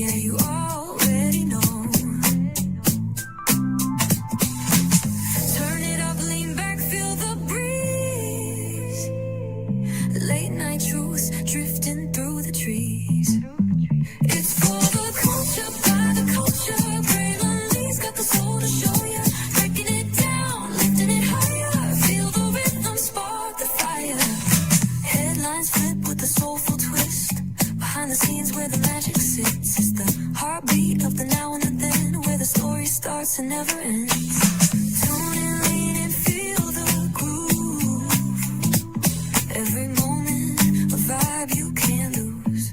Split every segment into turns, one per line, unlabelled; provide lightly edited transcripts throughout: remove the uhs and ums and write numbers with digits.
Yeah, you already know. Turn it up, lean back, feel the breeze. Late night truths drifting through the trees. It's for the culture, by the culture. Braylon Lee's got the soul to show ya. Breaking it down, lifting it higher. Feel the rhythm, spark the fire. Headlines flip with a soulful twist. Behind the scenes where the magic sits. It's the heartbeat of the now and the then, where the story starts and never ends. Tune in, lean and feel the groove. Every moment, a vibe you can't lose.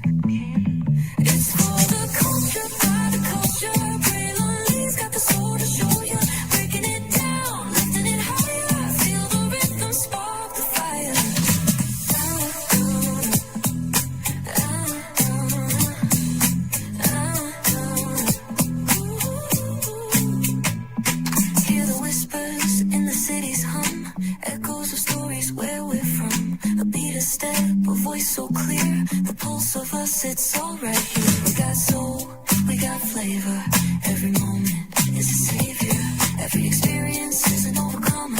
It's for the culture, by the culture. Braylon Lee's got the soul to show ya. Breaking it down, lifting it higher. Feel the rhythm, spark the fire. Hear the whispers in the city's hum. Echoes of stories where we're from. A beat, a step, a voice so clear. The pulse of us, it's all right here. We got soul, we got flavor. Every moment is a savior. Every experience is an overcomer.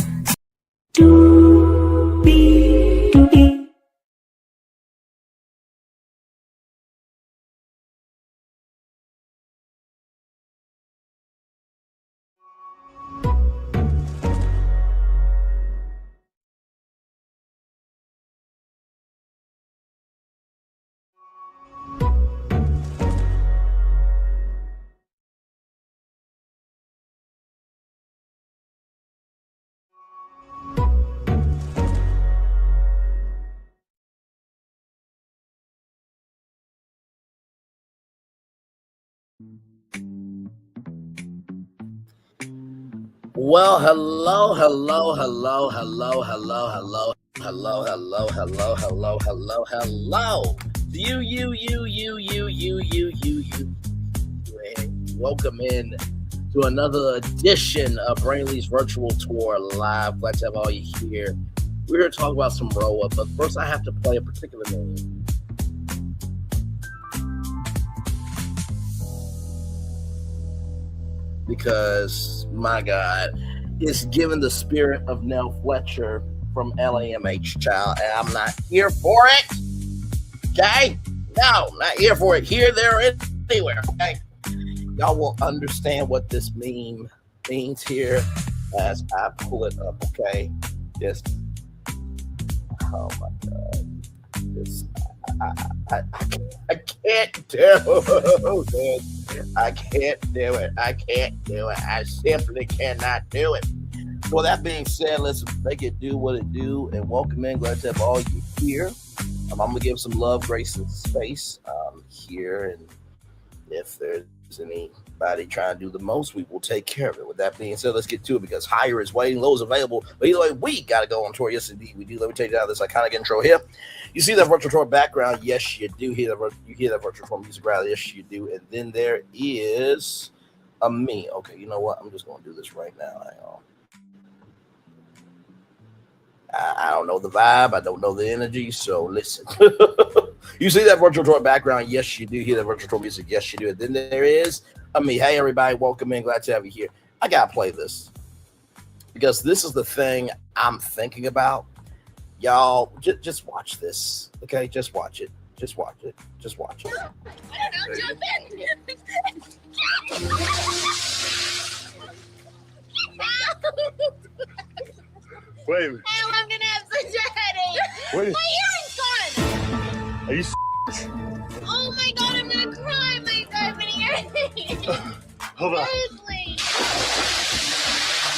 Well, hello. Welcome in to another edition of Brainley's Virtual Tour Live. Glad to have all you here. We're here to talk about some Roa, but first I have to play a particular name. Because, my God, it's given the spirit of Nell Fletcher from LAMH, child, and I'm not here for it, okay? No, not here for it. Here, there, anywhere, okay? Y'all will understand what this meme means here as I pull it up, okay? Just, oh my God. Just, I can't do it. I can't do it. I simply cannot do it. Well, that being said, let's make it do what it do and welcome in. Glad to have all you here. I'm going to give some love, grace, and space here. And if there's anybody trying to do the most, we will take care of it. With that being said, let's get to it because higher is waiting, low is available. But either way, we got to go on tour. Yes, indeed, we do. Let me take you out of this iconic intro here. You see that virtual tour background? Yes, you do. You hear that virtual tour music right? Yes, you do. And then there is a me. Okay, you know what? I'm just going to do this right now. Hang on. I don't know the vibe. I don't know the energy. So listen. You see that virtual tour background? Yes, you do. You hear that virtual tour music? Yes, you do. And then there is a me. Hey, everybody. Welcome in. Glad to have you here. I got to play this because this is the thing I'm thinking about. Y'all, just watch this, okay? Just watch it. Just watch it. Just watch it.
I don't know, jump in.
Wait a minute.
Hell, I'm gonna have such a headache.
Wait.
My earring's gone.
Are you
Oh my God, I'm gonna cry. My diamond earring.
Hold on.
Seriously.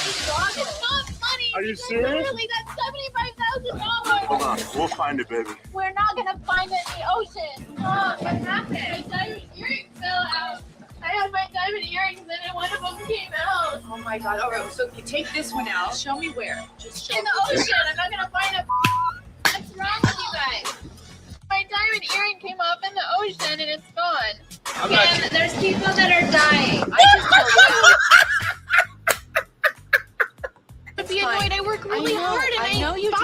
It's not funny.
Are you
Because
serious?
Literally, that's $75,000.
Hold on. We'll find it, baby.
We're not gonna find it in the ocean. Mom, what happened? My diamond earring fell out. I had my diamond earrings in and one of them came out.
Oh my God. All right, so you take this one out. Show me where. Just show
In
me.
the ocean. I'm not gonna find it. What's wrong with you guys? My diamond earring came off in the ocean and it's gone.
Okay,
there's people that are dying.
I just told you.
I'd be annoyed. I work really hard and
I know you do.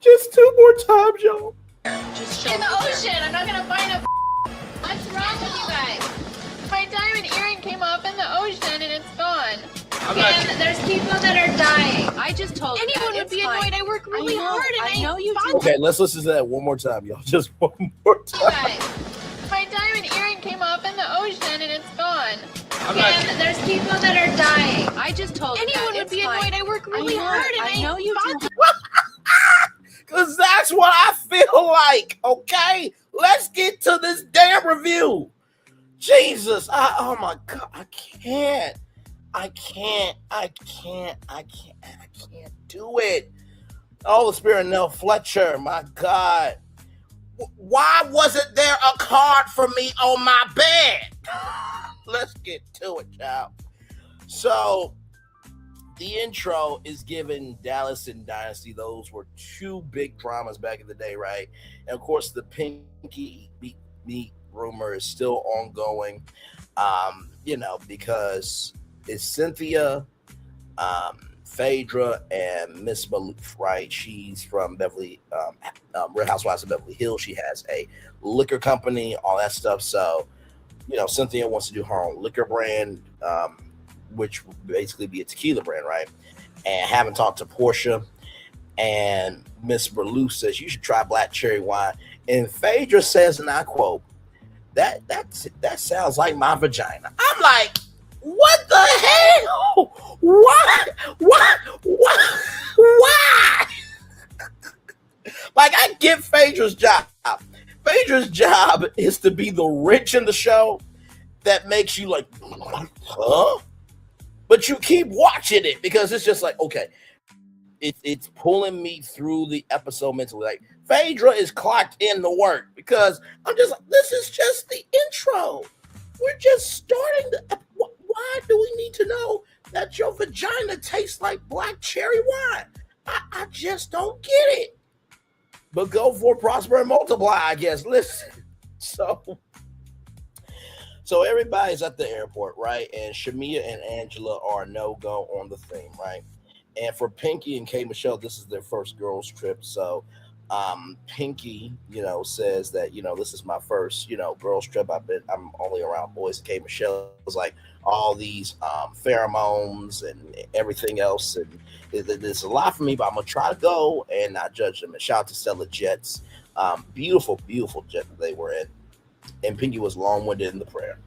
Just two more times, y'all.
Just show
In
me
the
where.
ocean. I'm not gonna find a. What's wrong with you guys? My diamond earring came up in the ocean and it's gone. And there's people that are dying.
I just told you.
Anyone would be annoyed. I work really hard and
I know you
fought
do.
Okay, let's listen to that one more time, y'all. Just one more
you
time.
guys. My diamond earring came up in the ocean and it's gone. And there's people that are dying.
I just told you.
Anyone would be annoyed. I work really
I know,
hard and
I know you
fought
do.
Because that's what I feel like, okay? Let's get to this damn review. Jesus, oh my God, I can't do it. Oh, the spirit of Nell Fletcher, my God. Why wasn't there a card for me on my bed? Let's get to it, child. So, the intro is given Dallas and Dynasty. Those were two big dramas back in the day, right? And of course, the Pinky meet rumor is still ongoing, because it's Cynthia, Phaedra, and Miss Maloof, right? She's from Beverly, Real Housewives of Beverly Hills. She has a liquor company, all that stuff. So, Cynthia wants to do her own liquor brand, which would basically be a tequila brand, right? And haven't talked to Portia. And Miss Maloof says, you should try black cherry wine. And Phaedra says, and I quote, that sounds like my vagina. I'm like, what the hell? What? Why? Like, I get Phaedra's job. Phaedra's job is to be the rich in the show that makes you like, huh? But you keep watching it because it's just like, okay, it's pulling me through the episode mentally. Like, Phaedra is clocked in the work because I'm just like, this is just the intro. We're just starting the. Why do we need to know that your vagina tastes like black cherry wine? I just don't get it. But go for prosper and multiply, I guess. Listen, so everybody's at the airport, right? And Shamia and Angela are no-go on the theme, right? And for Pinky and K. Michelle, this is their first girls' trip. So Pinky, says that, this is my first, girls' trip. I'm only around boys. K. Michelle was like all these pheromones and everything else. And it's a lot for me, but I'm going to try to go and not judge them. And shout out to Stella Jets. Beautiful, beautiful jet that they were in. And Pinky was long-winded in the prayer.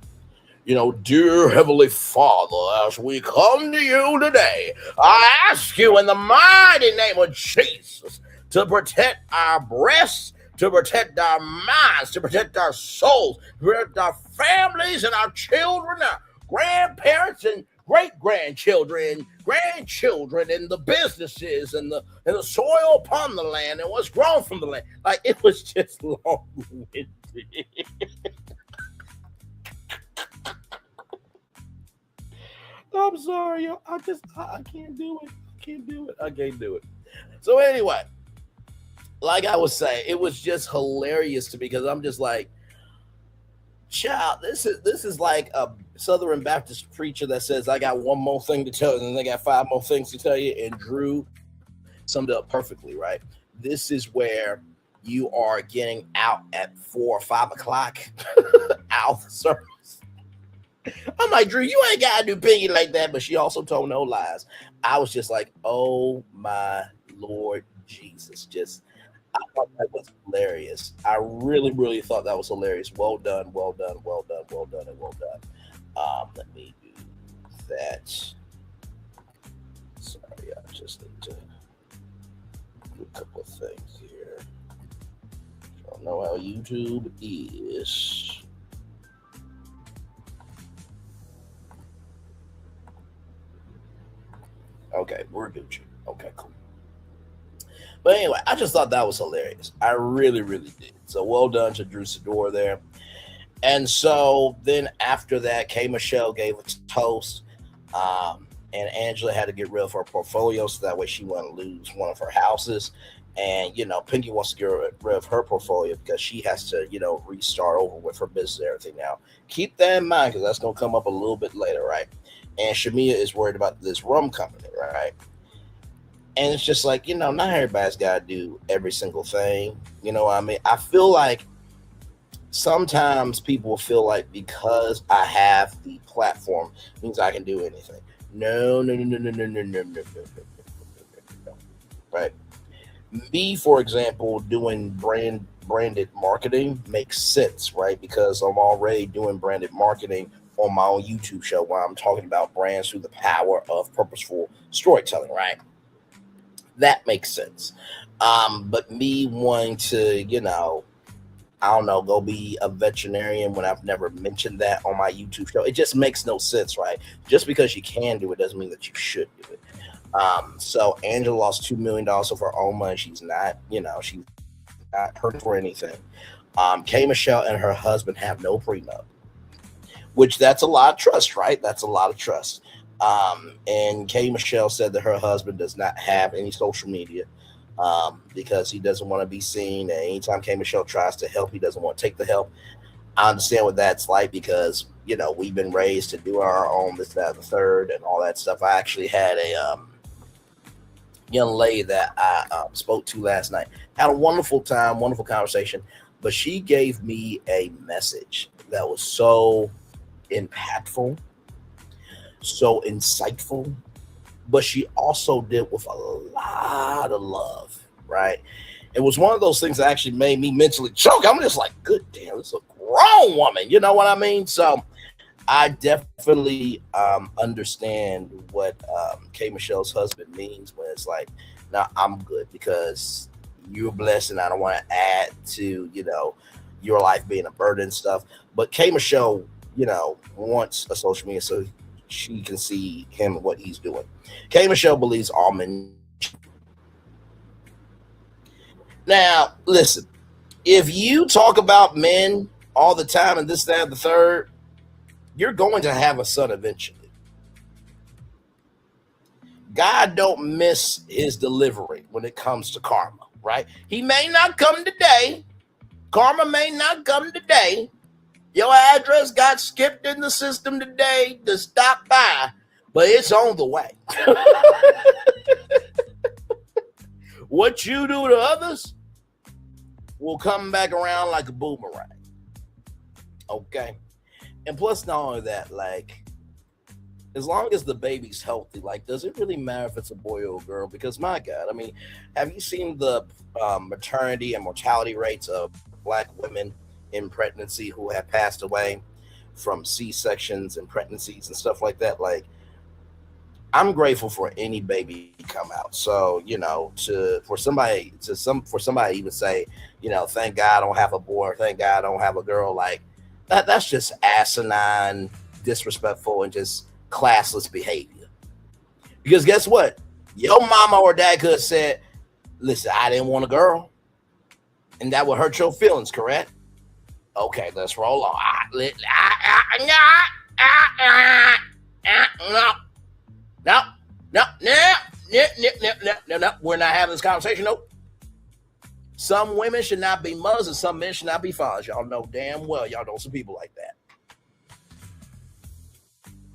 Dear Heavenly Father, as we come to you today, I ask you in the mighty name of Jesus to protect our breasts, to protect our minds, to protect our souls, to protect our families and our children, our grandparents and great-grandchildren, grandchildren, and the businesses and the soil upon the land and what's grown from the land. Like, it was just long-winded. I'm sorry, yo. I can't do it. I can't do it. So anyway, like I was saying, it was just hilarious to me because I'm just like, child, this is like a Southern Baptist preacher that says, I got one more thing to tell you, and they got 5 more things to tell you, and Drew summed it up perfectly, right? This is where you are getting out at 4 or 5 o'clock out of the service. I'm like, Drew, you ain't got to do Pinky like that, but she also told no lies. I was just like, oh my Lord Jesus. I thought that was hilarious. I really, really thought that was hilarious. Well done. Let me do that. Sorry, I just need to do a couple of things here. I don't know how YouTube is. Okay, we're Gucci. Okay, cool. But anyway, I just thought that was hilarious. I really, really did. So well done to Drew Sidor there. And so then after that, K. Michelle gave a toast. And Angela had to get rid of her portfolio so that way she wouldn't lose one of her houses. And, Pinky wants to get rid of her portfolio because she has to, restart over with her business and everything now. Keep that in mind because that's going to come up a little bit later, right? And Shamia is worried about this rum company, right? And it's just like, not everybody's got to do every single thing. You know what I mean? I feel like sometimes people feel like because I have the platform means I can do anything. No, no, no, no, no, no, no, no, no, no, no, no. Right? Me, for example, doing branded marketing makes sense, right? Because I'm already doing branded marketing on my own YouTube show where I'm talking about brands through the power of purposeful storytelling, right? That makes sense. But me wanting to, I don't know, go be a veterinarian when I've never mentioned that on my YouTube show. It just makes no sense, right? Just because you can do it doesn't mean that you should do it. So Angela lost $2 million of her own money. She's not, she's not hurt for anything. K Michelle and her husband have no prenup, which that's a lot of trust, right? That's a lot of trust. And K Michelle said that her husband does not have any social media because he doesn't want to be seen. And anytime K Michelle tries to help, he doesn't want to take the help. I understand what that's like because, we've been raised to do our own this, that, and the third, and all that stuff. I actually had a young lady that I spoke to last night. Had a wonderful time, wonderful conversation, but she gave me a message that was so impactful, so insightful, but she also did with a lot of love, right? It was one of those things that actually made me mentally choke. I'm just like, good damn, this is a grown woman. You know what I mean? So I definitely understand what K Michelle's husband means when it's like, now I'm good because you're blessed and I don't want to add to, your life being a burden and stuff. But K Michelle, wants a social media so she can see him and what he's doing. K Michelle believes all men. Now, listen, if you talk about men all the time and this, that, and the third, you're going to have a son eventually. God don't miss his delivery when it comes to karma, right? He may not come today. Karma may not come today. Your address got skipped in the system today to stop by, but it's on the way. What you do to others will come back around like a boomerang. Okay? And plus, not only that, like, as long as the baby's healthy, like, does it really matter if it's a boy or a girl? Because, my God, I mean, have you seen the maternity and mortality rates of Black women in pregnancy who have passed away from C-sections and pregnancies and stuff like that? Like, I'm grateful for any baby come out. So, for somebody even say, thank God I don't have a boy, or thank God I don't have a girl, like, that's just asinine, disrespectful, and just classless behavior. Because guess what? Your mama or dad could have said, listen, I didn't want a girl. And that would hurt your feelings, correct? Okay, let's roll on. No. We're not having this conversation. Nope. Some women should not be mothers and some men should not be fathers. Y'all know damn well. Y'all know some people like that.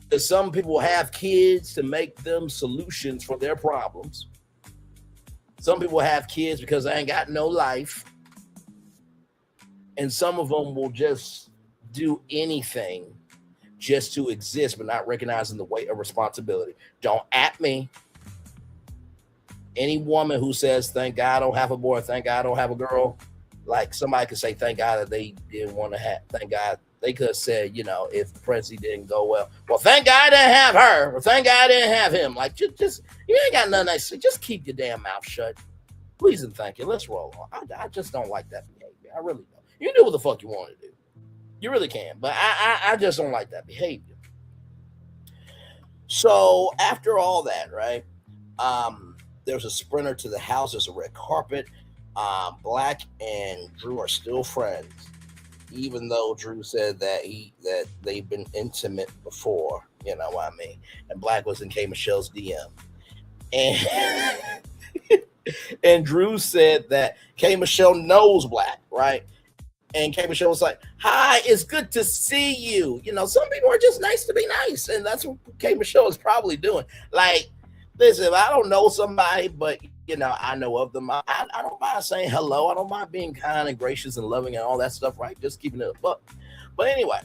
Because some people have kids to make them solutions for their problems. Some people have kids because they ain't got no life. And some of them will just do anything just to exist, but not recognizing the weight of responsibility. Don't at me. Any woman who says, thank God I don't have a boy, thank God I don't have a girl, like somebody could say, thank God that they didn't want to have, thank God. They could have said, if the pregnancy didn't go well, thank God I didn't have her, or thank God I didn't have him. Like, just you ain't got nothing nice to say. Just keep your damn mouth shut. Please and thank you. Let's roll on. I just don't like that behavior. I really don't. You can do what the fuck you want to do. You really can. But I just don't like that behavior. So after all that, right, there's a sprinter to the house. There's a red carpet. Black and Drew are still friends, even though Drew said that they've been intimate before. You know what I mean? And Black was in K Michelle's DM. And and Drew said that K Michelle knows Black, right? And K Michelle was like, hi, it's good to see you. Some people are just nice to be nice. And that's what K Michelle is probably doing. Like, Listen, if I don't know somebody, but I know of them, I don't mind saying hello. I don't mind being kind and gracious and loving and all that stuff, right? Just keeping it up. But anyway,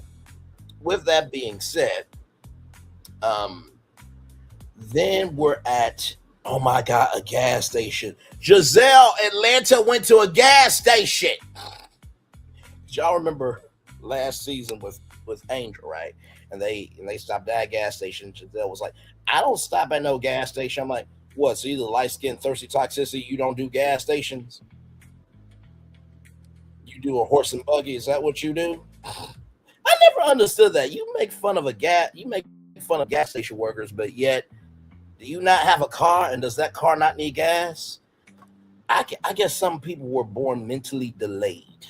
with that being said, um, then we're at, oh my God, a gas station. Giselle, Atlanta went to a gas station. Y'all remember last season with Angel, right? And they stopped at a gas station. Giselle was like, I don't stop at no gas station. I'm like, what? So either light skin, thirsty toxicity, you don't do gas stations? You do a horse and buggy? Is that what you do? I never understood that. You make fun of gas station workers, but yet do you not have a car? And does that car not need gas? I guess some people were born mentally delayed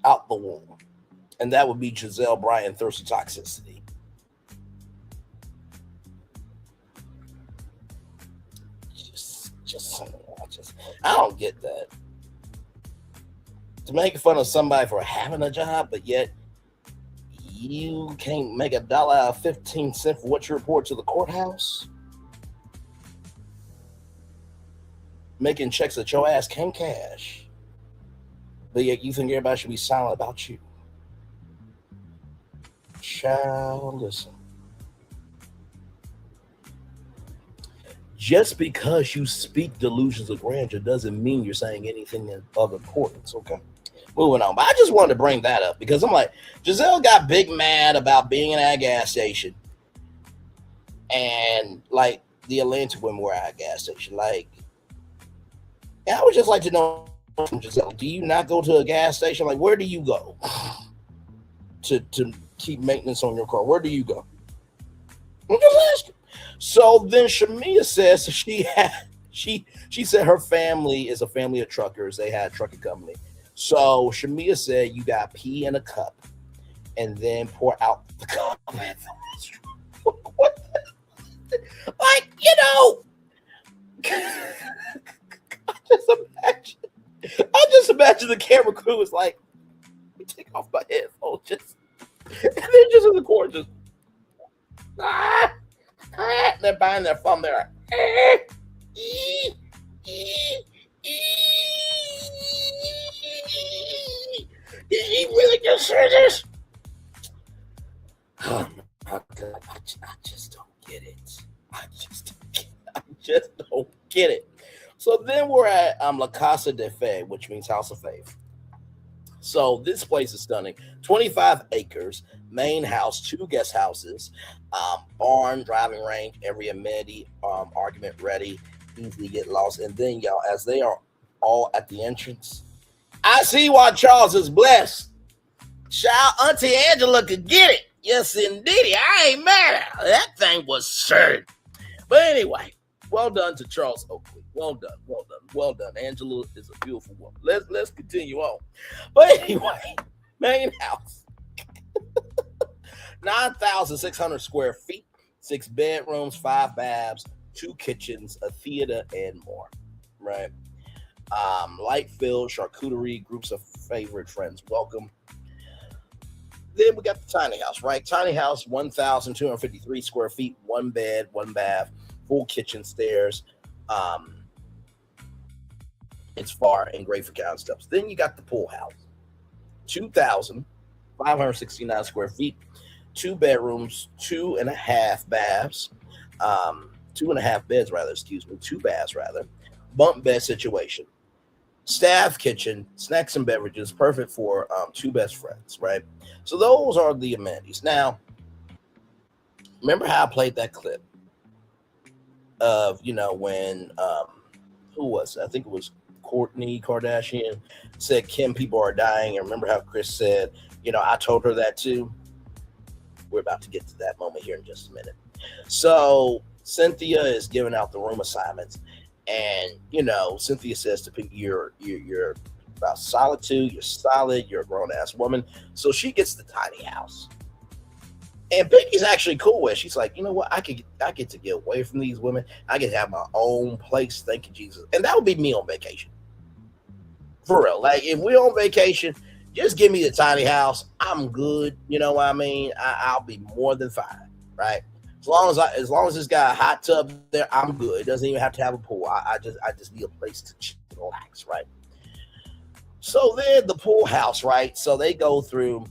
out the womb. And that would be Giselle Bryant, thirsty toxicity. I don't get that. To make fun of somebody for having a job, but yet you can't make $1 out of 15 cents for what you report to the courthouse? Making checks that your ass can't cash. But yet you think everybody should be silent about you. Child, listen. Just because you speak delusions of grandeur doesn't mean you're saying anything of importance, okay? Moving on. But I just wanted to bring that up because I'm like, Giselle got big mad about being in that gas station. And like the Atlanta women were at a gas station. Like, and I would just like to know from Giselle, do you not go to a gas station? Like, where do you go to keep maintenance on your car? Where do you go? I'm just asking. So then Shamia says she said her family is a family of truckers. They had a trucking company. So Shamia said you got pee in a cup and then pour out the cup. What the, like, I just imagine the camera crew was like, let me take off my headphones and they're just in the corner just they're buying their phone there. Did he really just say this? Oh my God, I just don't get it. I just don't get it. So then we're at La Casa de Fe, which means House of Faith. So this place is stunning. 25 acres, main house, 2 guest houses, barn, driving range, every amenity, argument ready, easily get lost. And then, y'all, as they are all at the entrance, I see why Charles is blessed. Child, Auntie Angela could get it. Yes, indeed. I ain't mad at her. That thing was certain. But anyway, well done to Charles Oakley. Well done. Angela is a beautiful woman. Let's continue on. But anyway, main house. 9,600 square feet, 6 bedrooms, 5 baths, 2 kitchens, a theater, and more. Right. Light filled charcuterie, groups of favorite friends welcome. Then we got the tiny house, right? Tiny house, 1,253 square feet, 1 bed, 1 bath, full kitchen, stairs. It's far and great for counting steps. Then you got the pool house, 2,569 square feet, 2 bedrooms, 2.5 baths, 2.5 beds rather, 2 baths rather, bunk bed situation, staff kitchen, snacks and beverages, perfect for 2 best friends, right? So those are the amenities. Now, remember how I played that clip of, when, who was it? I think it was Kourtney Kardashian said, Kim, people are dying. And remember how Chris said, I told her that too. We're about to get to that moment here in just a minute. So Cynthia is giving out the room assignments. And, Cynthia says to people, you're about solitude, you're solid, you're a grown-ass woman. So she gets the tiny house. And Pinky's actually cool with it. She's like, you know what? I get to get away from these women. I get to have my own place. Thank you, Jesus. And that would be me on vacation. For real. Like, if we're on vacation, just give me the tiny house. I'm good. You know what I mean? I'll be more than fine, right? As long as it's got a hot tub there, I'm good. It doesn't even have to have a pool. I just need a place to chill, relax, right? So then the pool house, right? So they go through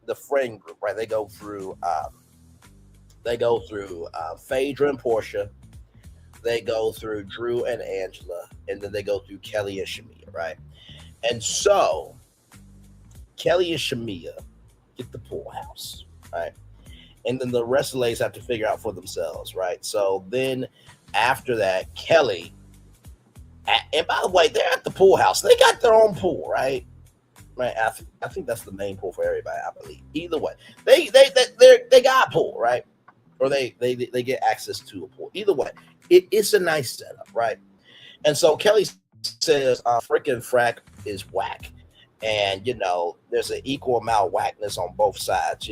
the friend group, right? They go through Phaedra and Portia. They go through Drew and Angela, and then they go through Kelly and Shamia, right? And so Kelly and Shamia get the pool house, right? And then the rest of the ladies have to figure out for themselves, right? So then after that, Kelly, and by the way, they're at the pool house. They got their own pool, right? Right. I think that's the main pool for everybody, I believe. Either way, they got a pool, right? Or they get access to a pool. Either way, it's a nice setup, right? And so Kelly says, "Frickin' frack is whack," and there's an equal amount of whackness on both sides,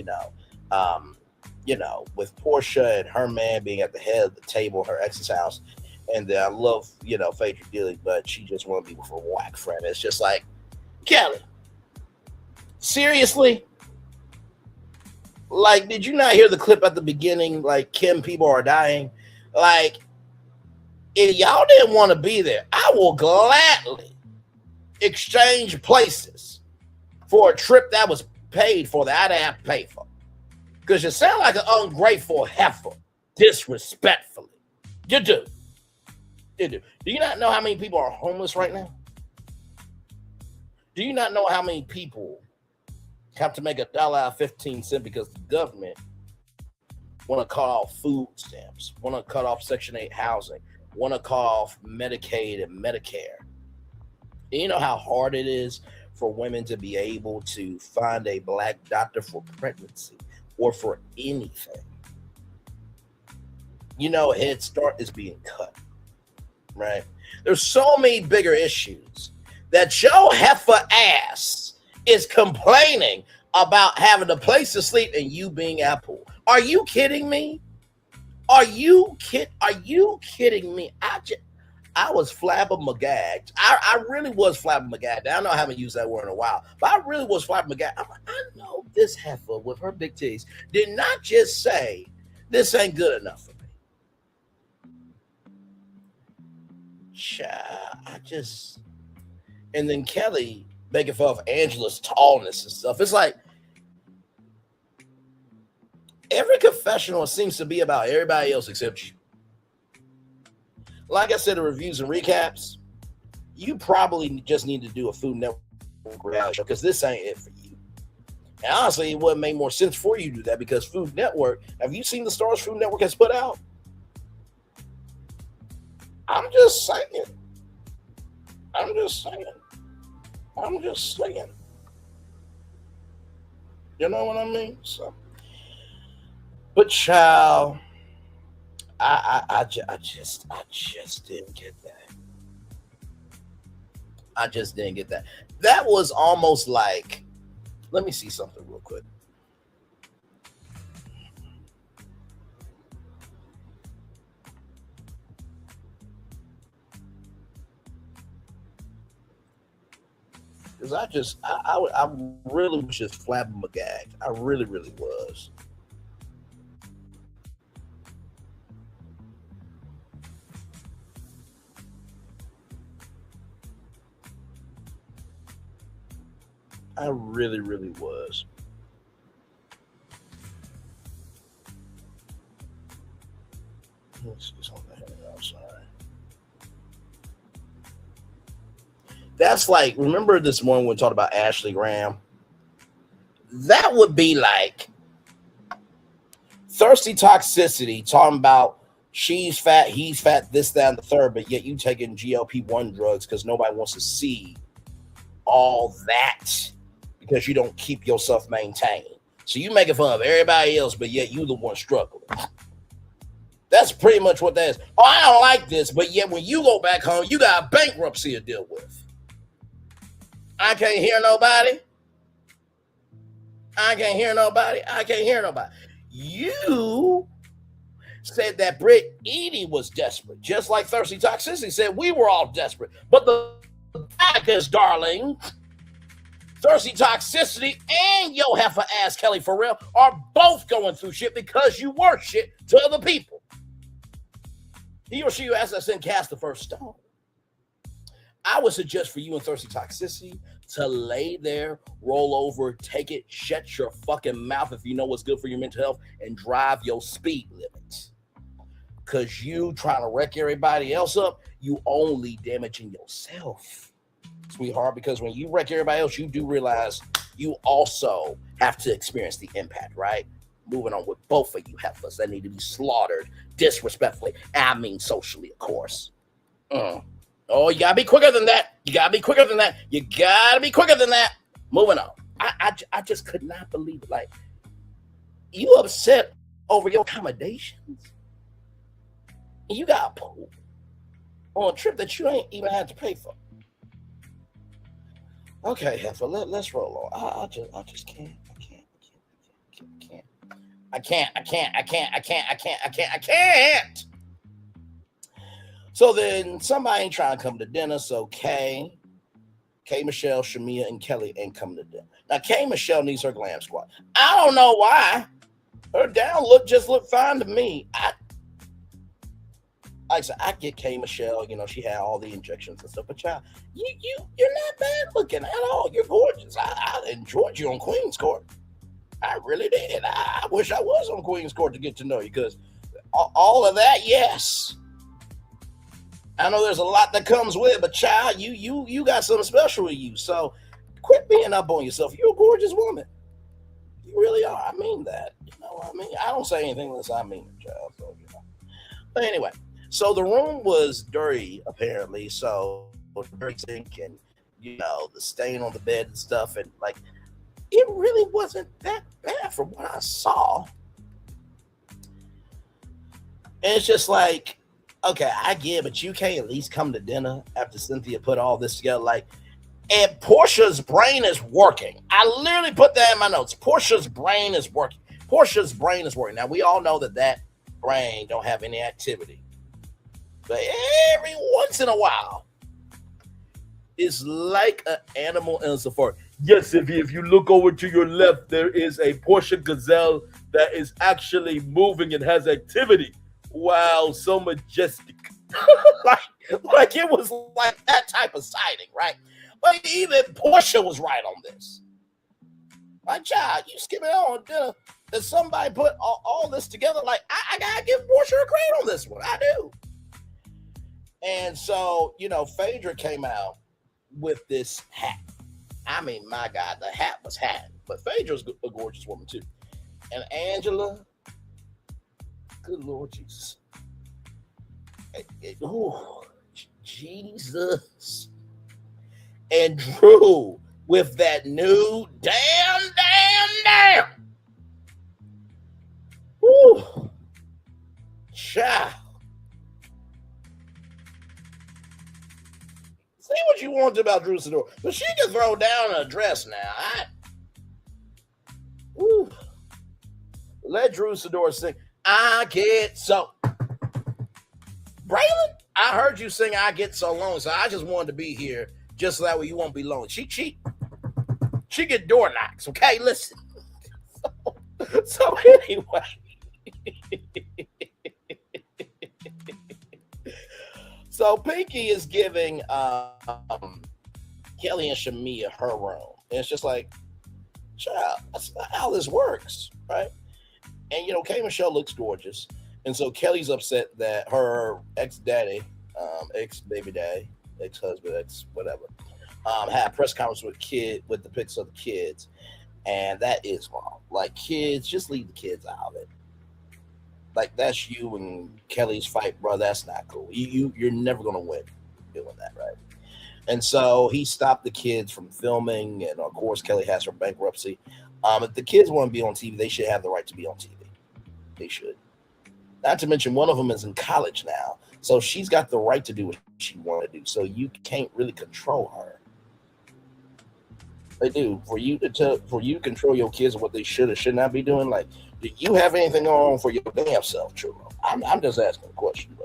with Portia and her man being at the head of the table, her ex's house, and I love Phaedra dealing, but she just want to be with her whack friend. It's just like, Kelly, seriously? Like, did you not hear the clip at the beginning? Like, Kim, people are dying. Like, if y'all didn't want to be there, I will gladly exchange places for a trip that was paid for that I didn't have to pay for. Because you sound like an ungrateful heifer, disrespectfully. You do. You do. Do you not know how many people are homeless right now? Do you not know how many people have to make $1.15 because the government want to cut off food stamps, want to cut off Section 8 housing, want to cut off Medicaid and Medicare? And you know how hard it is for women to be able to find a black doctor for pregnancy or for anything? Head Start is being cut, right? There's so many bigger issues that Joe heifer ass is complaining about having a place to sleep and you being at pool. Are you kidding me? Are you kidding me? I was flabbergagged. I really was flabbergagged. I know I haven't used that word in a while, but I really was flabbergagged. I'm like, I know this heifer with her big titties did not just say, this ain't good enough for me. Child, and then Kelly making fun of Angela's tallness and stuff. It's like, every confessional seems to be about everybody else except you. Like I said in reviews and recaps, you probably just need to do a Food Network reality show because this ain't it for you. And honestly, it wouldn't make more sense for you to do that because Food Network, have you seen the stars Food Network has put out? I'm just saying. You know what I mean? So, but child, I just didn't get that. I just didn't get that. That was almost like, let me see something real quick. Because I really was just flabbergagged. I really, really was. I really, really was. Let's see something here. I'm sorry. That's like, remember this morning when we talked about Ashley Graham? That would be like thirsty toxicity, talking about she's fat, he's fat, this, that, and the third, but yet you taking GLP-1 drugs because nobody wants to see all that because you don't keep yourself maintained. So you making fun of everybody else, but yet you the one struggling. That's pretty much what that is. Oh, I don't like this, but yet when you go back home, you got bankruptcy to deal with. I can't hear nobody. You said that Britt Edie was desperate, just like Thirsty Toxicity said we were all desperate. But the fact is, darling, Thirsty Toxicity and yo heifer ass Kelly Farrell are both going through shit because you were shit to other people. He or she who has us in cast the first stone. I would suggest for you and Thirsty Toxicity to lay there, roll over, take it, shut your fucking mouth if you know what's good for your mental health, and drive your speed limits. Because you trying to wreck everybody else up, you only damaging yourself, sweetheart. Because when you wreck everybody else, you do realize you also have to experience the impact, right? Moving on with both of you heifers that need to be slaughtered disrespectfully. I mean socially, of course. Oh, you gotta be quicker than that. You gotta be quicker than that. You gotta be quicker than that. Moving on. I just could not believe it. Like, you upset over your accommodations? You got pulled on a trip that you ain't even had to pay for. Okay, heifer, let's roll on. I just can't. I can't. So then somebody ain't trying to come to dinner. So K, Michelle, Shamia, and Kelly ain't coming to dinner. Now K Michelle needs her glam squad. I don't know why. Her down look just looked fine to me. Like I said, I get K Michelle, you know, she had all the injections and stuff, but child, you're not bad looking at all. You're gorgeous. I enjoyed you on Queen's Court. I really did. I wish I was on Queen's Court to get to know you, because all of that, yes. I know there's a lot that comes with it, but child, you got something special with you. So quit being up on yourself. You're a gorgeous woman. You really are. I mean that. You know what I mean? I don't say anything unless I mean it, child. So, you know. But anyway, so the room was dirty, apparently. So dirty sink and, you know, the stain on the bed and stuff. And like, it really wasn't that bad from what I saw. And it's just like, okay, I get it, but you can't at least come to dinner after Cynthia put all this together. Like, and Portia's brain is working. I literally put that in my notes. Portia's brain is working. Portia's brain is working. Now, we all know that brain don't have any activity. But every once in a while, it's like an animal in a safari. Yes, if you look over to your left, there is a Portia gazelle that is actually moving and has activity. Wow, so majestic. like it was like that type of sighting, right? But even Portia was right on this. My child, you skipping out on dinner. Did somebody put all this together? Like, I gotta give Portia a credit on this one. I do. And so, you know, Phaedra came out with this hat. I mean, my God, the hat was hat. But Phaedra's a gorgeous woman, too. And Angela, good Lord Jesus. Oh, Jesus. And Drew with that new damn. Woo. Child. See what you want about Drew Sidor. But she can throw down a dress now. Woo. Let Drew Sidor sing. I get so. Braylon, I heard you sing I Get So Lonely, so I just wanted to be here just so that way you won't be lonely. She get door knocks, okay? Listen. So anyway. So Pinky is giving Kelly and Shamia her room. And it's just like, child, that's not how this works, right? And, you know, K. Michelle looks gorgeous. And so Kelly's upset that her ex-daddy, ex-baby daddy, ex-husband, ex-whatever, had a press conference with the pics of the kids. And that is wrong. Like, kids, just leave the kids out of it. Like, that's you and Kelly's fight, bro. That's not cool. You're never going to win doing that, right? And so he stopped the kids from filming. And, of course, Kelly has her bankruptcy. If the kids want to be on TV, they should have the right to be on TV. They should. Not to mention, one of them is in college now. So she's got the right to do what she wants to do. So you can't really control her. They do. For you to control your kids and what they should or should not be doing, like, do you have anything going on for your damn self, Churro? I'm just asking a question.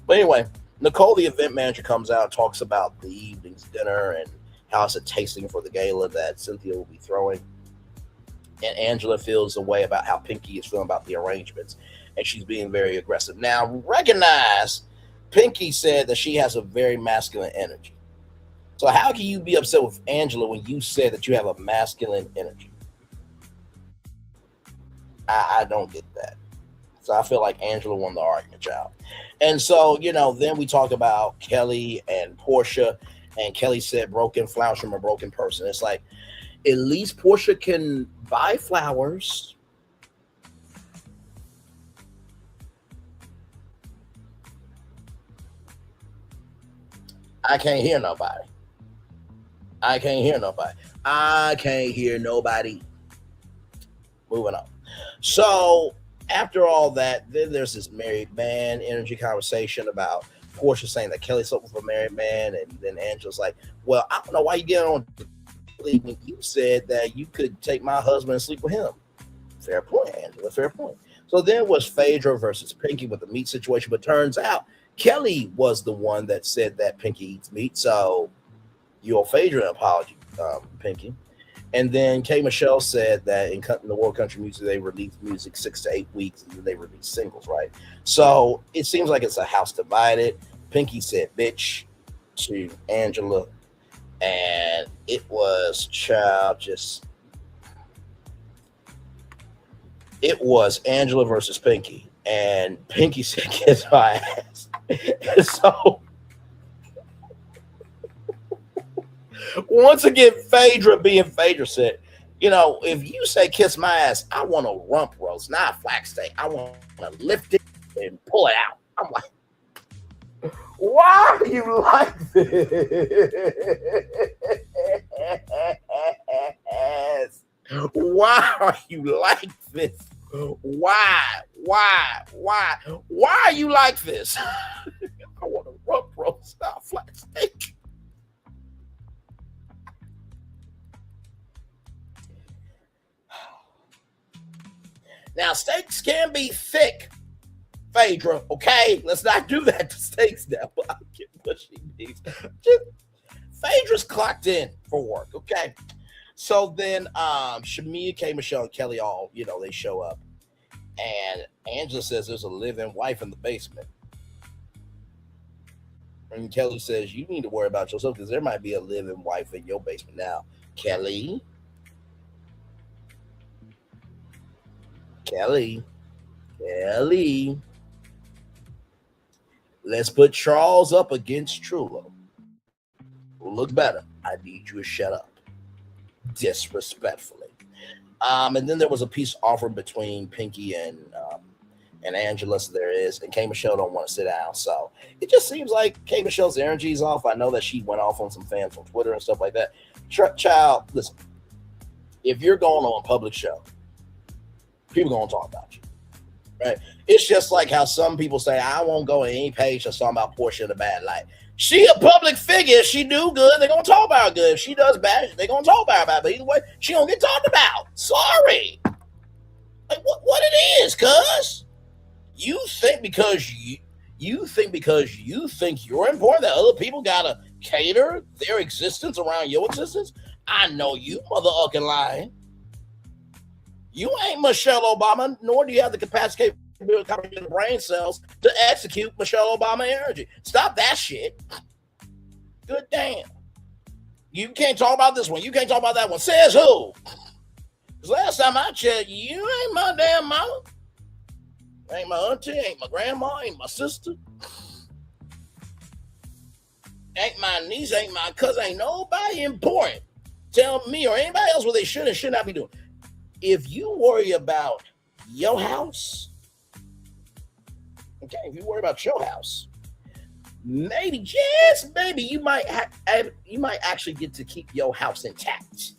But anyway, Nicole, the event manager, comes out and talks about the evening's dinner, and how it's a tasting for the gala that Cynthia will be throwing. And Angela feels a way about how Pinky is feeling about the arrangements, and she's being very aggressive. Now, recognize Pinky said that she has a very masculine energy. So how can you be upset with Angela when you said that you have a masculine energy? I don't get that. So I feel like Angela won the argument, child. And so, then we talk about Kelly and Portia, and Kelly said broken flowers from a broken person. It's like, at least Portia can buy flowers. I can't hear nobody. I can't hear nobody. Moving on. So after all that, then there's this married man energy conversation about Portia saying that Kelly's looking for a married man, and then Angela's like, well, I don't know why you get on when you said that you could take my husband and sleep with him. Fair point, Angela, fair point. So then was Phaedra versus Pinky with the meat situation, but turns out Kelly was the one that said that Pinky eats meat, so you owe Phaedra an apology, Pinky. And then K. Michelle said that in the World Country Music, they release music 6 to 8 weeks, and then they release singles, right? So it seems like it's a house divided. Pinky said bitch to Angela, and it was it was Angela versus Pinky, and Pinky said kiss my ass. So once again, Phaedra being Phaedra said, if you say kiss my ass, I want a rump roast, not a flax steak. I want to lift it and pull it out. I'm like, why are you like this? Why are you like this? Why are you like this? I want a rump roast, not a flax steak. Now, steaks can be thick, Phaedra, okay? Let's not do that to steaks now. I get what she needs. Phaedra's clocked in for work, okay? So then Shamia, K. Michelle, and Kelly all, they show up. And Angela says there's a live-in wife in the basement. And Kelly says, you need to worry about yourself because there might be a live-in wife in your basement now. Kelly, let's put Charles up against Trullo. Who look better? I need you to shut up. Disrespectfully. And then there was a peace offering between Pinky and Angela, so there is, and K. Michelle don't want to sit down. So it just seems like K. Michelle's energy is off. I know that she went off on some fans on Twitter and stuff like that. Child, listen, if you're going on a public show, people gonna talk about you, right? It's just like how some people say, I won't go on any page that's talking about Portia in a bad light. She a public figure. If she do good, they're gonna talk about her good. If she does bad, they're gonna talk about her bad. But either way, she don't get talked about. Sorry. Like what it is, cuz you think because you think you're important that other people gotta cater their existence around your existence. I know you motherfucking lying. You ain't Michelle Obama, nor do you have the capacity to build brain cells to execute Michelle Obama energy. Stop that shit. Good damn. You can't talk about this one. You can't talk about that one. Says who? Because last time I checked, you ain't my damn mama. Ain't my auntie, ain't my grandma, ain't my sister. Ain't my niece, ain't my cousin, ain't nobody important. Tell me or anybody else what they should and should not be doing. If you worry about your house, okay, if you worry about your house, maybe, just maybe, you might actually get to keep your house intact.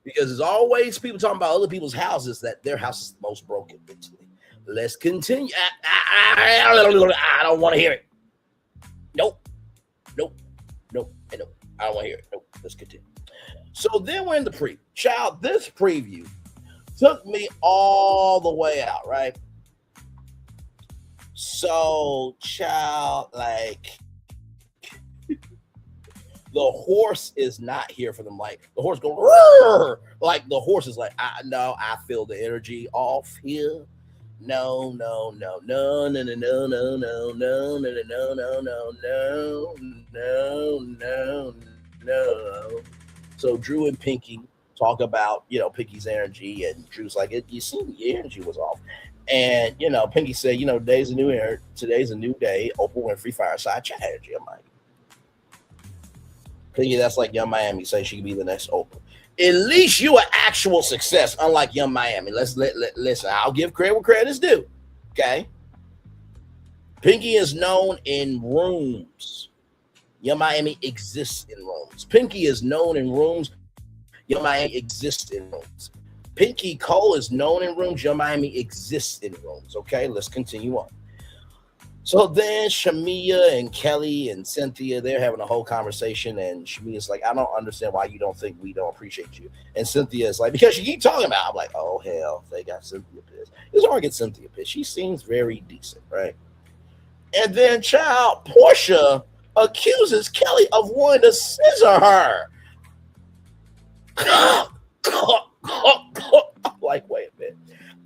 Because there's always people talking about other people's houses that their house is the most broken mentally. Let's continue. I don't want to hear it. Nope. I don't want to hear it. Nope. Let's continue. So then we're in the preview. Child, this preview took me all the way out, right? So, child, like, The horse is not here for them. Like the horse go, "Roar!" Like the horse is like, I feel the energy off here. No, no, no, no, no, no, no, no, no, no, no, no, no, no, no, no, no, no. So Drew and Pinky talk about, Pinky's energy, and Drew's like, you seem your energy was off. And Pinky said, today's a new day. Oprah Winfrey Fireside Chat energy. I'm like, Pinky, that's like Young Miami saying she could be the next Oprah. At least you an actual success, unlike Young Miami. Listen. I'll give credit where credit is due. Okay. Pinky is known in rooms. Young Miami exists in rooms. Pinky is known in rooms. Young Miami exists in rooms. Pinky Cole is known in rooms. Young Miami exists in rooms. Okay, let's continue on. So then Shamia and Kelly and Cynthia, they're having a whole conversation, and Shamia's like, I don't understand why you don't think we don't appreciate you. And Cynthia's like, because you keep talking about it. I'm like, oh, hell, they got Cynthia pissed. It's hard to get Cynthia pissed. She seems very decent, right? And then Portia accuses Kelly of wanting to scissor her. I'm like, wait a minute.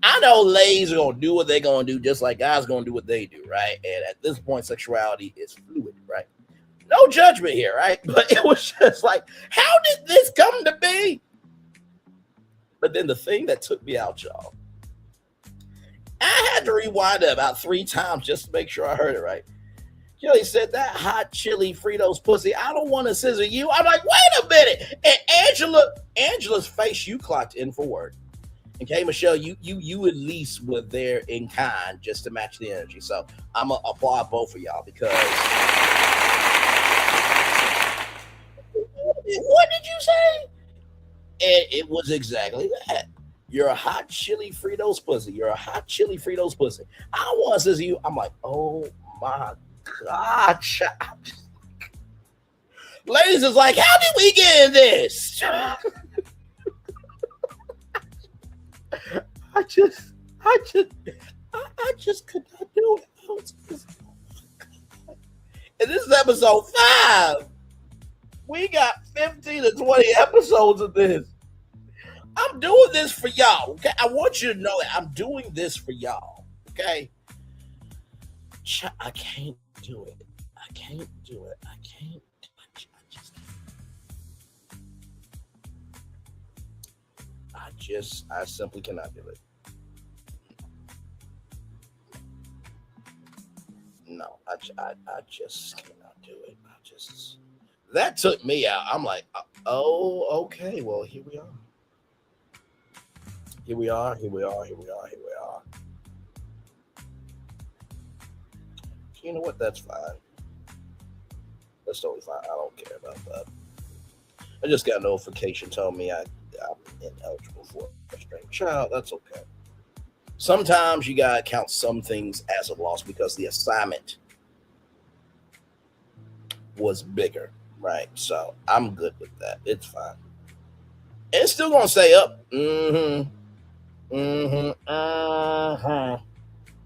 I know ladies are going to do what they're going to do, just like guys are going to do what they do, right? And at this point, sexuality is fluid, right? No judgment here, right? But it was just like, how did this come to be? But then the thing that took me out, y'all, I had to rewind it about 3 times just to make sure I heard it right. Kelly said, that hot chili Fritos pussy, I don't want to scissor you. I'm like, wait a minute. And Angela's face, you clocked in for word. Okay, Michelle, you at least were there in kind just to match the energy. So I'm going to applaud both of y'all because... What did you say? And it was exactly that. You're a hot chili Fritos pussy. You're a hot chili Fritos pussy. I don't want to scissor you. I'm like, oh my God. Ladies is like, how did we get in this? I just could not do it. And this is episode 5. We got 15 to 20 episodes of this. I'm doing this for y'all, okay? I want you to know that I'm doing this for y'all, okay? I can't do it. I can't do it. I just I simply cannot do it. No, I just cannot do it. That took me out. I'm like, oh, okay. Well, here we are. You know what? That's fine. That's totally fine. I don't care about that. I just got a notification telling me I'm ineligible for a restraint. Child, that's okay. Sometimes you gotta count some things as a loss because the assignment was bigger, right? So I'm good with that. It's fine. It's still gonna stay up.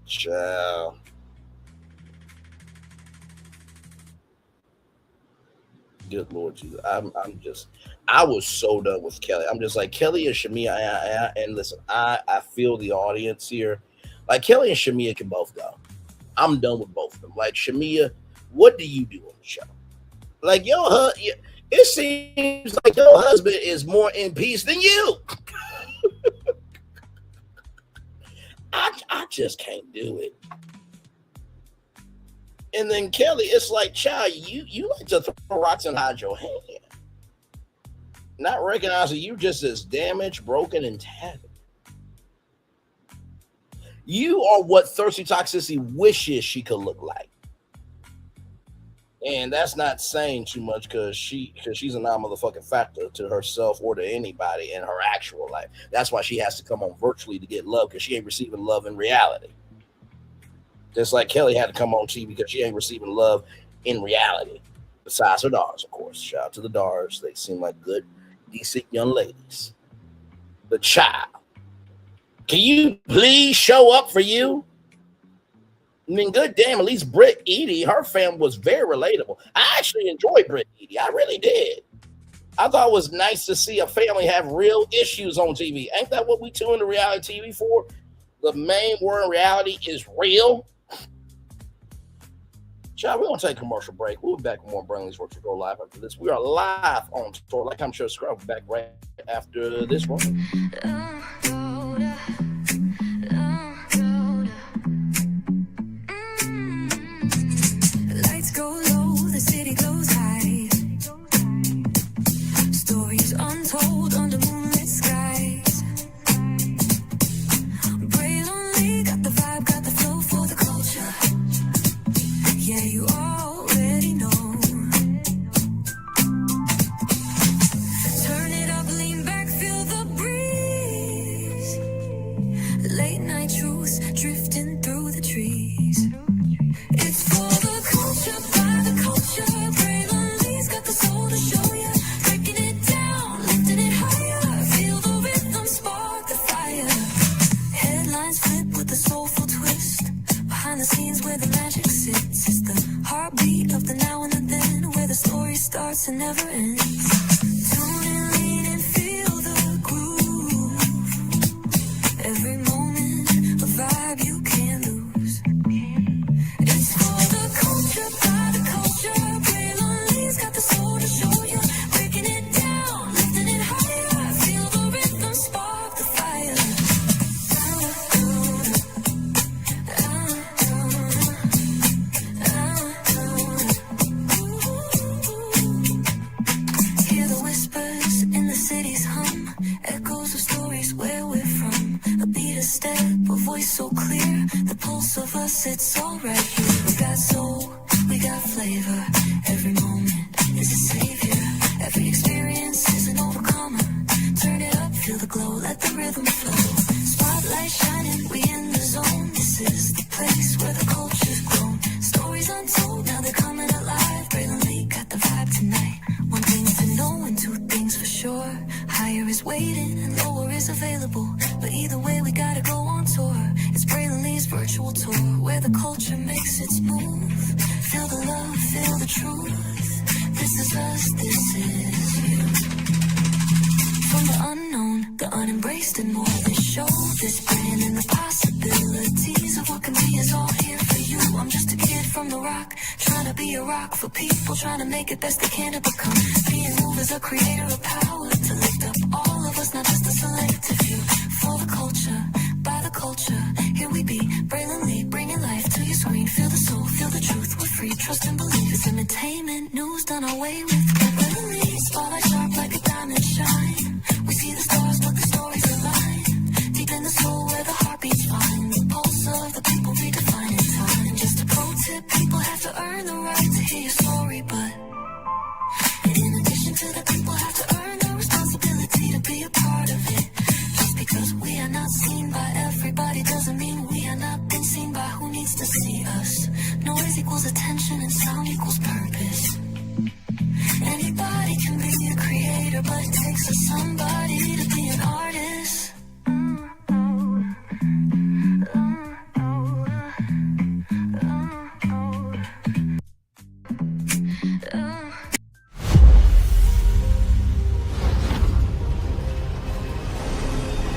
Child. Good Lord Jesus. I was so done with Kelly. I'm just like, Kelly and Shamia, and listen, I feel the audience here. Like, Kelly and Shamia can both go. I'm done with both of them. Like, Shamia, what do you do on the show? Like, it seems like your husband is more in peace than you. I just can't do it. And then Kelly, it's like, child, you like to throw rocks and hide your hand. Not recognizing you just as damaged, broken, and tattered. You are what Thirsty Toxicity wishes she could look like. And that's not saying too much because she's a non-motherfucking factor to herself or to anybody in her actual life. That's why she has to come on virtually to get love because she ain't receiving love in reality. Just like Kelly had to come on TV because she ain't receiving love in reality. Besides her daughters, of course. Shout out to the daughters. They seem like good, decent young ladies. The child. Can you please show up for you? I mean, good damn, at least Britt Eady, her family was very relatable. I actually enjoyed Britt Eady. I really did. I thought it was nice to see a family have real issues on TV. Ain't that what we tune into reality TV for? The main word in reality is real. Child, we're going to take a commercial break. We'll be back with more Brainley's Works to Go live after this. We are live on tour. Like I'm sure Scrub back right after this one.
Lights go low, the city goes high. Stories untold under moonlit skies. Pray lonely, got the vibe, got the flow for the culture. Yeah, you already know. Turn it up, lean back, feel the breeze. Late night truths drifting through the trees. It's for the culture, by the culture. Braylonly's got the soul to show ya. Breaking it down, lifting it higher. Feel the rhythm, spark the fire. Headlines flip with a soulful twist. Behind the scenes where the magic sits. It's the heartbeat of the now and the then. Where the story starts and never ends. Tune in, lean and feel the groove. Every moment, a vibe you can't lose. It's for the culture, by the culture. Braylonly's got the soul to show you. Breaking it down, lifting it higher. Feel the rhythm, spark the fire. Hear the whispers in the city's hum. Echoes of stories where we're from. A beat, a step, a voice so clear. The pulse of us, it's all right here. We got soul, we got flavor. Every moment is a savior. Every experience is an overcomer. Turn it up, feel the glow, let the rhythm flow. Spotlight shining, we in the zone. This is the place where the culture's grown. Stories untold, now they're coming alive. Braylonly got the vibe tonight. One thing to know and two things for sure. Higher is waiting and lower is available. But either way, we gotta go on tour. It's Braylonly's virtual tour, where the culture makes its move. Feel the love, feel the truth. This is us, this is you. From the unknown, the unembraced and more. This show, this brand and the possibilities of what can be is all here for you. I'm just a kid from the rock, trying to be a rock for people, trying to make it best they can to become. Being moved as a creator of power to lift up all of us, not just a selective few. For the culture, by the culture, here we be. Braylonly, bringing life to your screen. Feel the soul, feel the truth. We're free, trust and believe. It's entertainment, news done our way with. Braylonly, spotlight sharp like a diamond shine. We see the stars, but the stories align. Deep in the soul where the heartbeats find. The pulse of the people redefining time. Just a pro tip, people have to earn the right to hear your story, but in addition to the people have to earn the responsibility to be a part of it. Just because we are not seen by everybody doesn't mean we are not been seen by who needs to see us. Noise equals attention and sound equals purpose. Anybody can be a creator, but it takes a somebody to be an artist.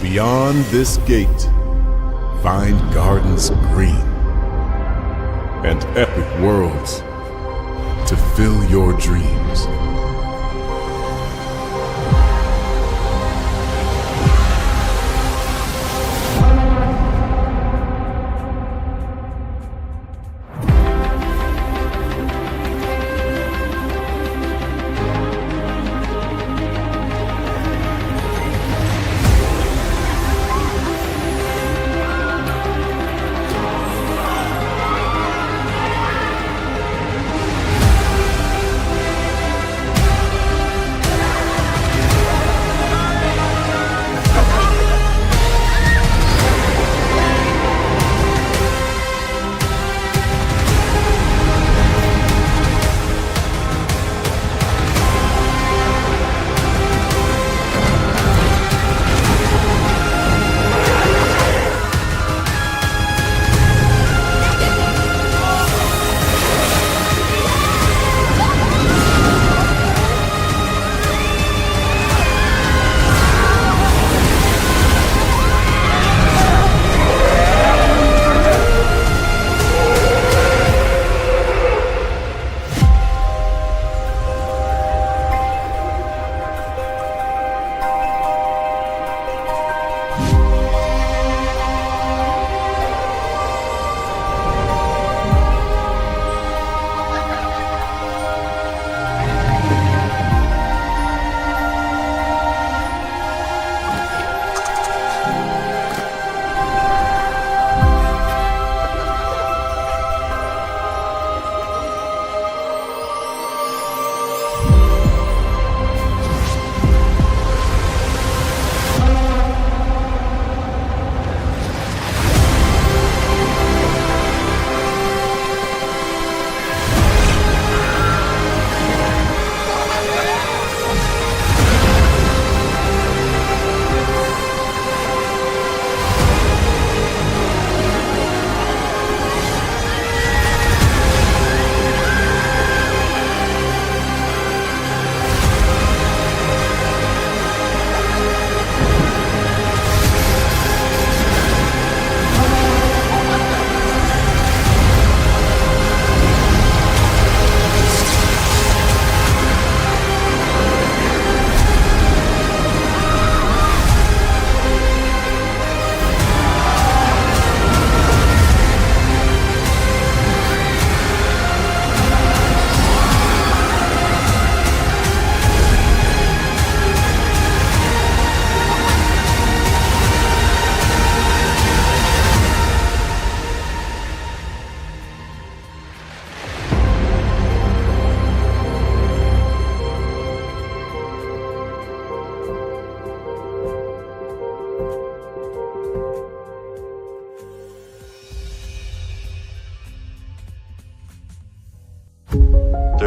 Beyond this gate, find gardens green and epic worlds to fill your dreams.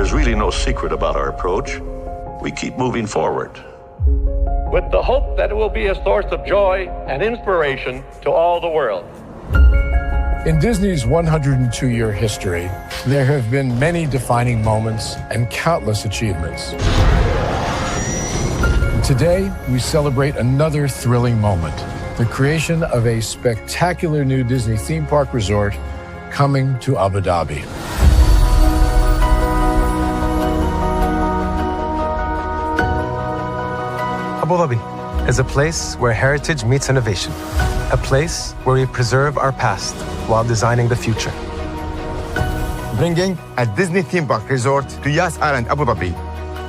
There's really no secret about our approach. We keep moving forward.
With the hope that it will be a source of joy and inspiration to all the world.
In Disney's 102-year history, there have been many defining moments and countless achievements. Today, we celebrate another thrilling moment, the creation of a spectacular new Disney theme park resort coming to Abu Dhabi.
Abu Dhabi is a place where heritage meets innovation, a place where we preserve our past while designing the future.
Bringing a Disney theme park resort to Yas Island, Abu Dhabi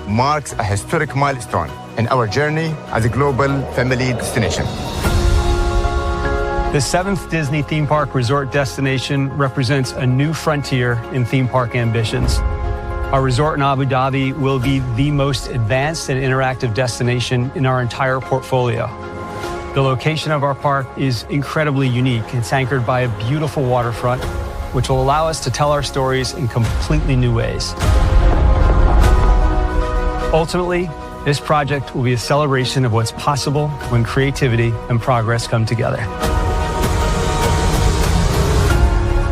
marks a historic milestone in our journey as a global family destination.
The 7th Disney theme park resort destination represents a new frontier in theme park ambitions. Our resort in Abu Dhabi will be the most advanced and interactive destination in our entire portfolio. The location of our park is incredibly unique. It's anchored by a beautiful waterfront, which will allow us to tell our stories in completely new ways. Ultimately, this project will be a celebration of what's possible when creativity and progress come together.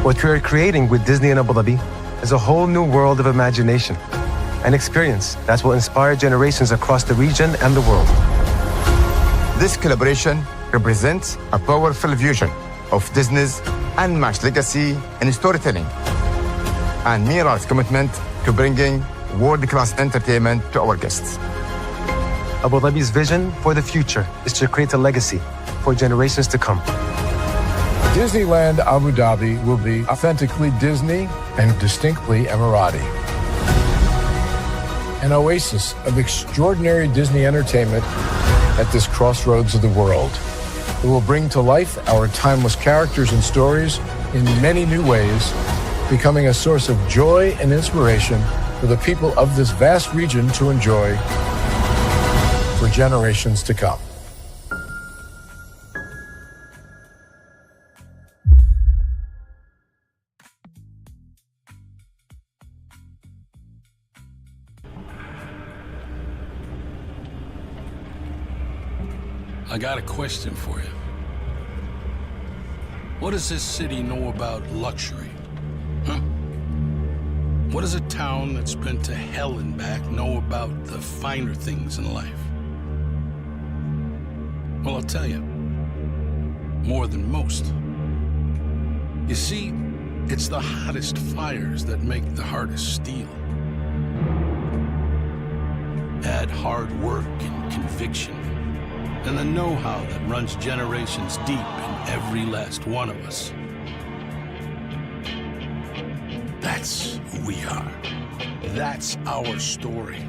What we are creating with Disney in Abu Dhabi is a whole new world of imagination, an experience that will inspire generations across the region and the world.
This collaboration represents a powerful fusion of Disney's unmatched legacy in storytelling and Mira's commitment to bringing world-class entertainment to our guests.
Abu Dhabi's vision for the future is to create a legacy for generations to come.
Disneyland Abu Dhabi will be authentically Disney and distinctly Emirati. An oasis of extraordinary Disney entertainment at this crossroads of the world. It will bring to life our timeless characters and stories in many new ways, becoming a source of joy and inspiration for the people of this vast region to enjoy for generations to come.
I got a question for you. What does this city know about luxury? Huh? What does a town that's been to hell and back know about the finer things in life? Well, I'll tell you. More than most. You see, it's the hottest fires that make the hardest steel. Add hard work and conviction, and the know-how that runs generations deep in every last one of us. That's who we are. That's our story.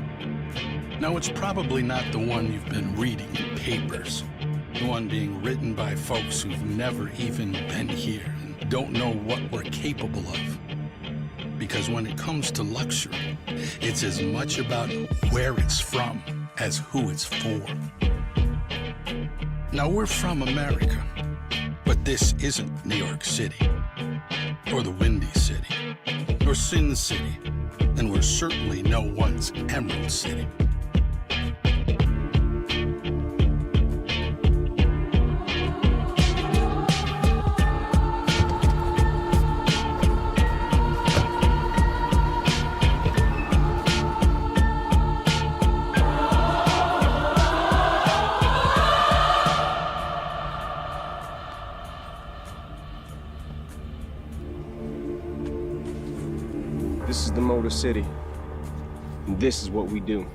Now, it's probably not the one you've been reading in papers, the one being written by folks who've never even been here and don't know what we're capable of. Because when it comes to luxury, it's as much about where it's from as who it's for. Now, we're from America, but this isn't New York City, or the Windy City, or Sin City, and we're certainly no one's Emerald City.
This is the Motor City, and this is what we do.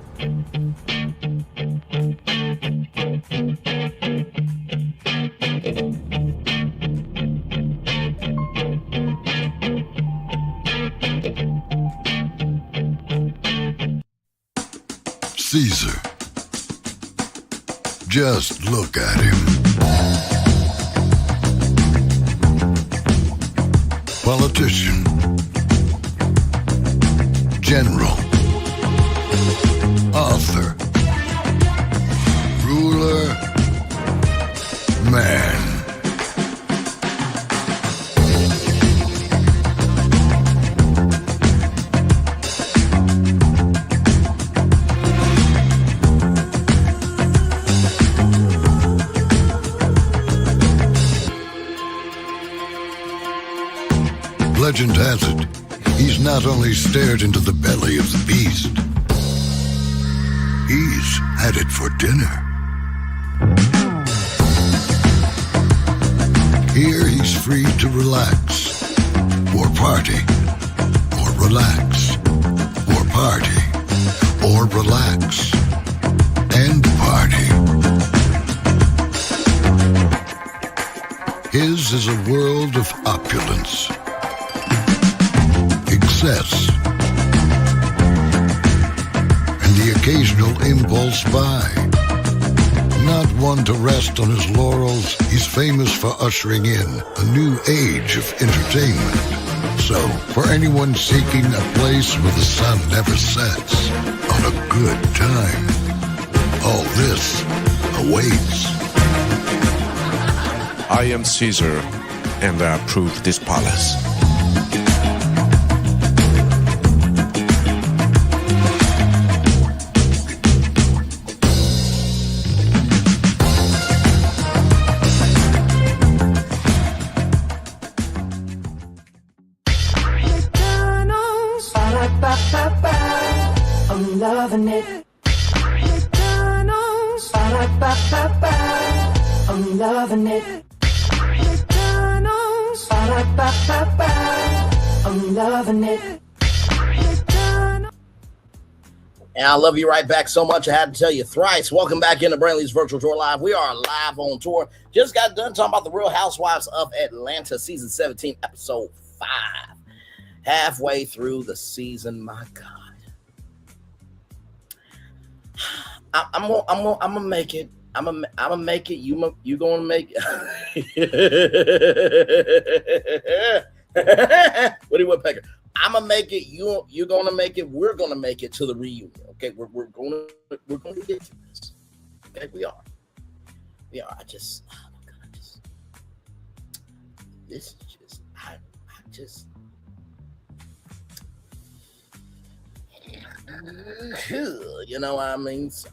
Caesar. Just look at him. Politician. General. Author. Ruler. Man. legend has it, he's not only stared into the belly of the beast, he's had it for dinner. Here he's free to relax, or party, or relax, or party, or relax, and party. His is a world of opulence, excess, and the occasional impulse buy. Not one to rest on his laurels, he's famous for ushering in a new age of entertainment. So, for anyone seeking a place where the sun never sets on a good time, all this awaits.
I am Caesar, and I approve this palace.
I'm loving it. McDonald's. I'm loving it. McDonald's. I'm loving it.
And I love you right back so much I had to tell you thrice. Welcome back into Brantley's Virtual Tour Live. We are live on tour. Just got done talking about the Real Housewives of Atlanta, season 17, episode 5. Halfway through the season, my God. I'm gonna make it. I'm gonna make it. You gonna make it. Woody Woodpecker. I'm gonna make it. You gonna make it. We're gonna make it to the reunion. Okay, we're gonna get to this. Okay, we are. I just, oh my God, this is just, I just. You know what I mean? So,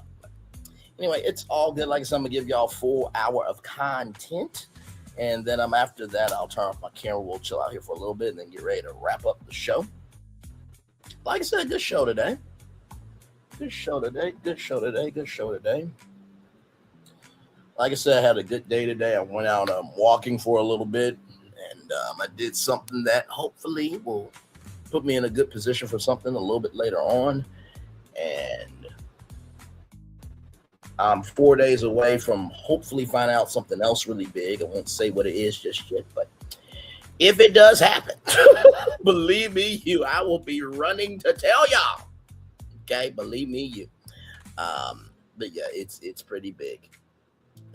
anyway, it's all good. Like I said, I'm gonna give y'all a full hour of content, and then after that, I'll turn off my camera. We'll chill out here for a little bit, and then get ready to wrap up the show. Like I said, good show today. Like I said, I had a good day today. I went out walking for a little bit, and I did something that hopefully will put me in a good position for something a little bit later on. And I'm 4 days away from hopefully finding out something else really big. I won't say what it is just yet, but if it does happen, believe me, I will be running to tell y'all. Okay, believe me, but yeah, it's pretty big,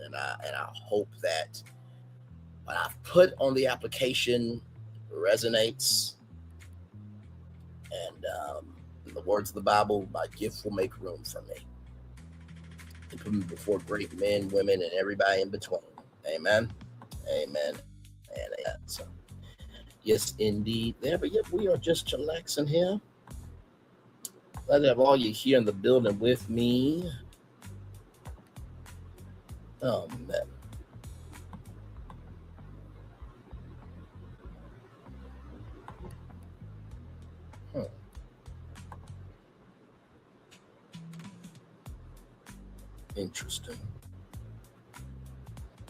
and I hope that what I've put on the application resonates. And in the words of the Bible, my gift will make room for me. And put me before great men, women, and everybody in between. Amen. Amen. And amen. So, yes, indeed. There, but yet we are just chillaxing here. Glad to have all you here in the building with me. Oh, man. Interesting.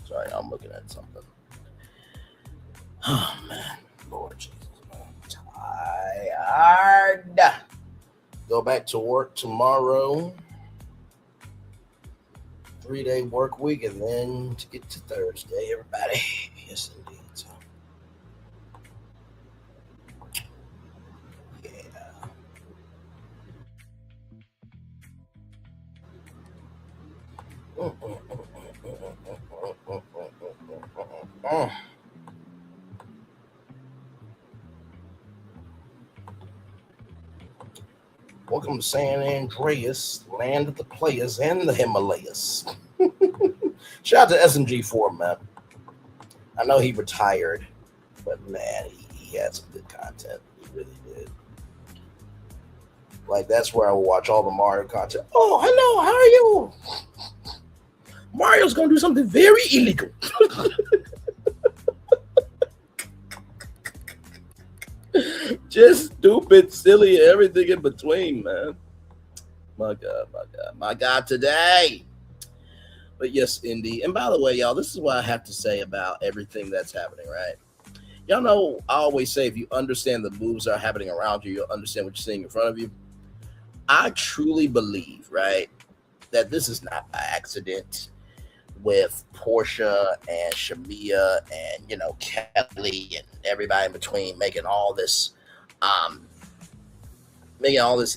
Sorry, I'm looking at something. Oh, man. Lord Jesus, man. Tired. Go back to work tomorrow. 3-day work week, and then to get to Thursday, everybody. Yes, indeed. So, yeah. Welcome to San Andreas, land of the players and the Himalayas. Shout out to SMG4, man. I know he retired, but man, he had some good content. He really did. Like, that's where I will watch all the Mario content. Oh, hello, how are you? Mario's gonna do something very illegal. Just stupid, silly, everything in between, man. My God, my God, my God, today. But yes, Indy. And by the way, y'all, this is what I have to say about everything that's happening, right? Y'all know I always say if you understand the moves that are happening around you, you'll understand what you're seeing in front of you. I truly believe, right, that this is not by accident with Portia and Shamia and, you know, Kelly and everybody in between making all this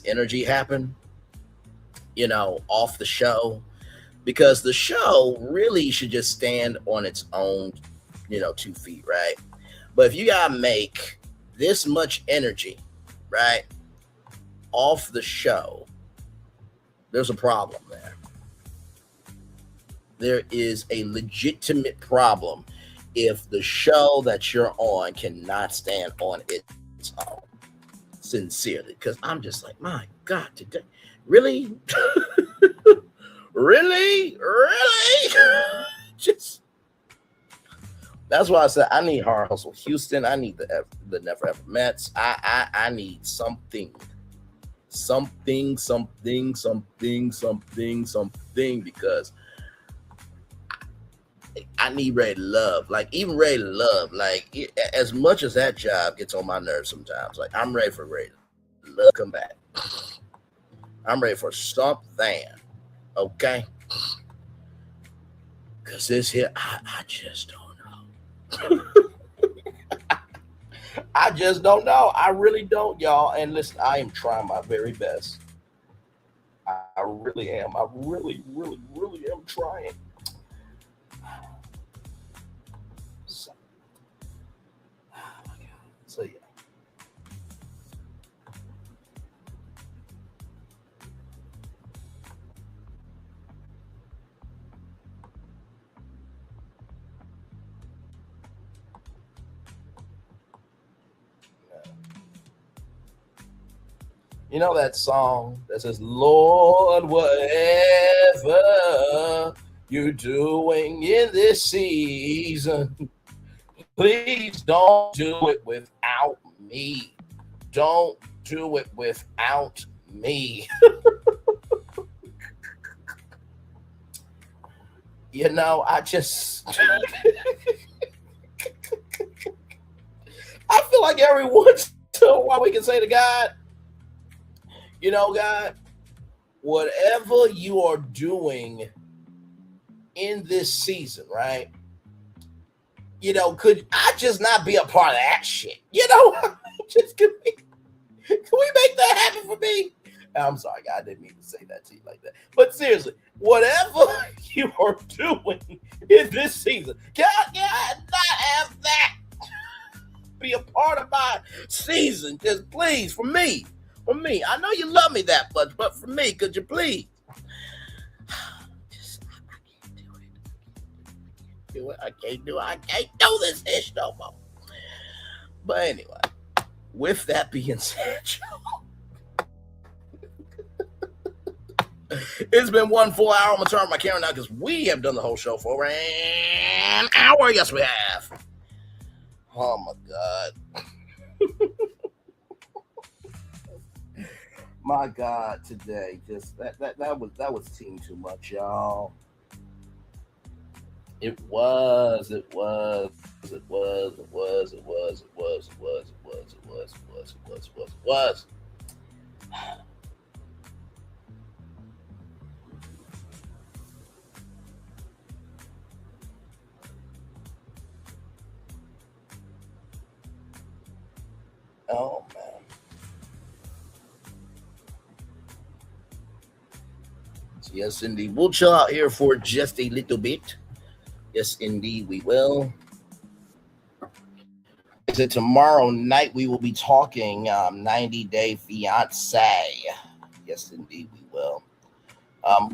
energy happen, you know, off the show, because the show really should just stand on its own, you know, 2 feet, right? But if you gotta make this much energy, right, off the show, there's a problem there. There is a legitimate problem if the show that you're on cannot stand on its own. Sincerely, because I'm just like, my God, today, really, really, just. That's why I said I need Hard Hustle Houston. I need the Never Ever Mets. I need something, because I need Ready to Love. Like, even Ready to Love, like, as much as that job gets on my nerves sometimes, like, I'm ready for Ready to Love come back. I'm ready for something, okay? Because this here, I just don't know. I just don't know. I really don't, y'all. And listen, I am trying my very best. I really am. I really am trying. So yeah. You know that song that says, Lord, whatever you're doing in this season, please don't do it without me. Don't do it without me. You know, I just... I feel like every once in a while we can say to God, you know, God, whatever you are doing in this season, right? You know, could I just not be a part of that shit? You know, just can we make that happen for me? I'm sorry, God, I didn't mean to say that to you like that. But seriously, whatever you are doing in this season, can I not have that be a part of my season? Just please, for me. For me, I know you love me that much, but for me, could you please? I can't do this ish no more. But anyway, with that being said, it's been 1 full hour. I'm gonna turn my camera now because we have done the whole show for an hour. Yes, we have. Oh my God. My God, today, just that was team too much, y'all. It was. Oh man. Yes, indeed. We'll chill out here for just a little bit. Yes, indeed, we will. So tomorrow night we will be talking 90 Day Fiance. Yes, indeed, we will.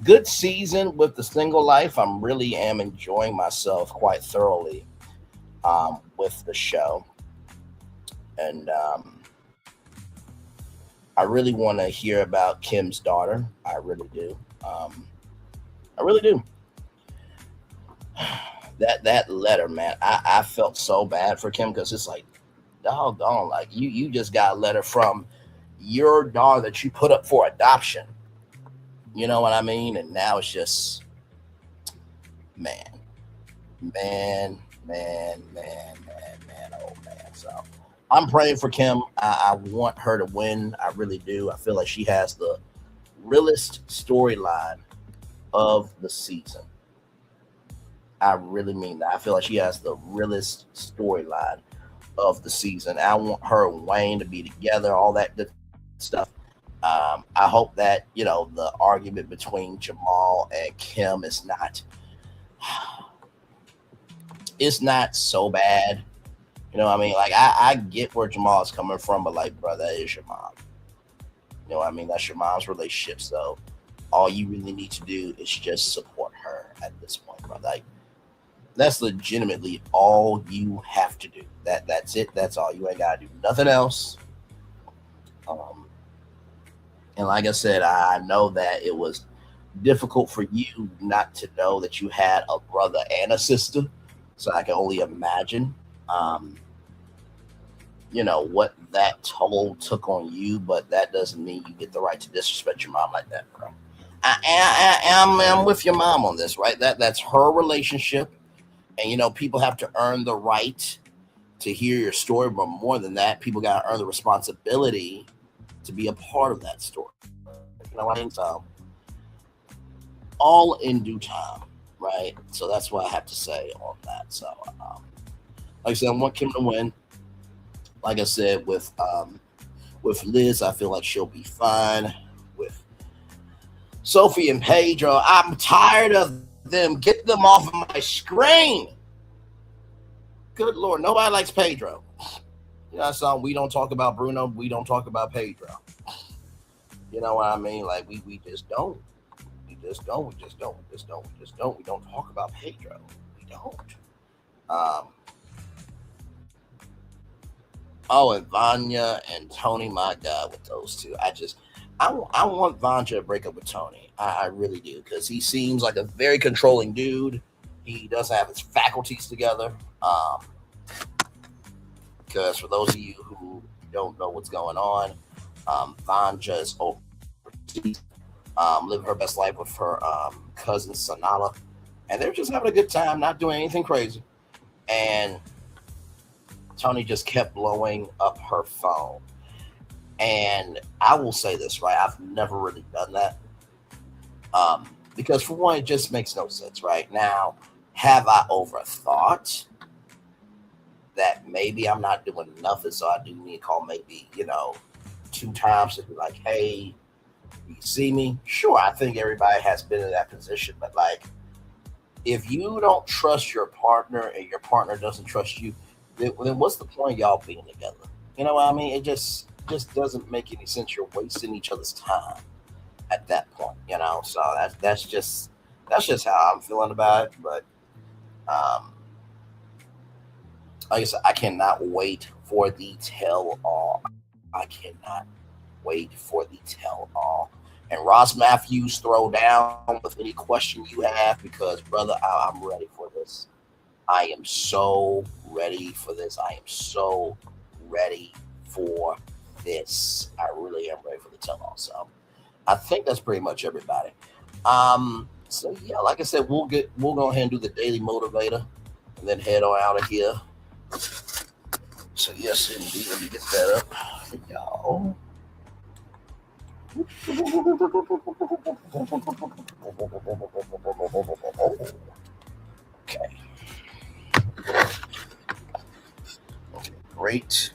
Good season with the single life. I really am enjoying myself quite thoroughly with the show. And I really want to hear about Kim's daughter. I really do. I really do. That letter, man, I felt so bad for Kim because it's like, doggone, like you just got a letter from your daughter that you put up for adoption. You know what I mean? And now it's just man, oh man. So I'm praying for Kim. I want her to win. I really do. I feel like she has the realest storyline of the season. I really mean that. I feel like she has the realest storyline of the season. I want her and Wayne to be together, all that good stuff. I hope that, the argument between Jamal and Kim is not so bad. You know what I mean? Like, I get where Jamal is coming from, but like, bro, that is your mom. You know what I mean? That's your mom's relationship. So all you really need to do is just support her at this point, bro. Like, that's legitimately all you have to do. That's it. That's all. You ain't gotta do nothing else. And like I said, I know that it was difficult for you not to know that you had a brother and a sister. So I can only imagine, what that toll took on you. But that doesn't mean you get the right to disrespect your mom like that, bro. I'm with your mom on this, right? That's her relationship. And, people have to earn the right to hear your story. But more than that, people got to earn the responsibility to be a part of that story. You know what I mean? So, all in due time, right? So that's what I have to say on that. So, like I said, I want Kim to win. Like I said, with Liz, I feel like she'll be fine. With Sophie and Pedro, I'm tired of them. Get them off of my screen. Good Lord, nobody likes Pedro. So we don't talk about Bruno. We don't talk about Pedro. You know what I mean? Like we just don't. We don't talk about Pedro. We don't. And Vanya and Tony, my God, with those two. I want Vanya to break up with Tony. I really do, because he seems like a very controlling dude. He doesn't have his faculties together. Because for those of you who don't know what's going on, Vanya is overseas, living her best life with her cousin Sanala, and they're just having a good time, not doing anything crazy. And Tony just kept blowing up her phone. And I will say this, right? I've never really done that. Because for one, it just makes no sense, right? Now, have I overthought that maybe I'm not doing enough, and so I do need to call maybe, 2 times to be like, hey, you see me? Sure, I think everybody has been in that position, but like, if you don't trust your partner and your partner doesn't trust you, then what's the point of y'all being together? You know what I mean? It just doesn't make any sense. You're wasting each other's time at that point, So that's just how I'm feeling about it. But like I said, I cannot wait for the tell-all. I cannot wait for the tell-all. And Ross Matthews, throw down with any question you have, because, brother, I'm ready for this. I am so ready for this. I am so ready for this. I really am ready for the tell-all. So I think that's pretty much everybody. So yeah, like I said, we'll go ahead and do the daily motivator and then head on out of here. So yes, indeed, let me get that up for y'all. Okay. Great.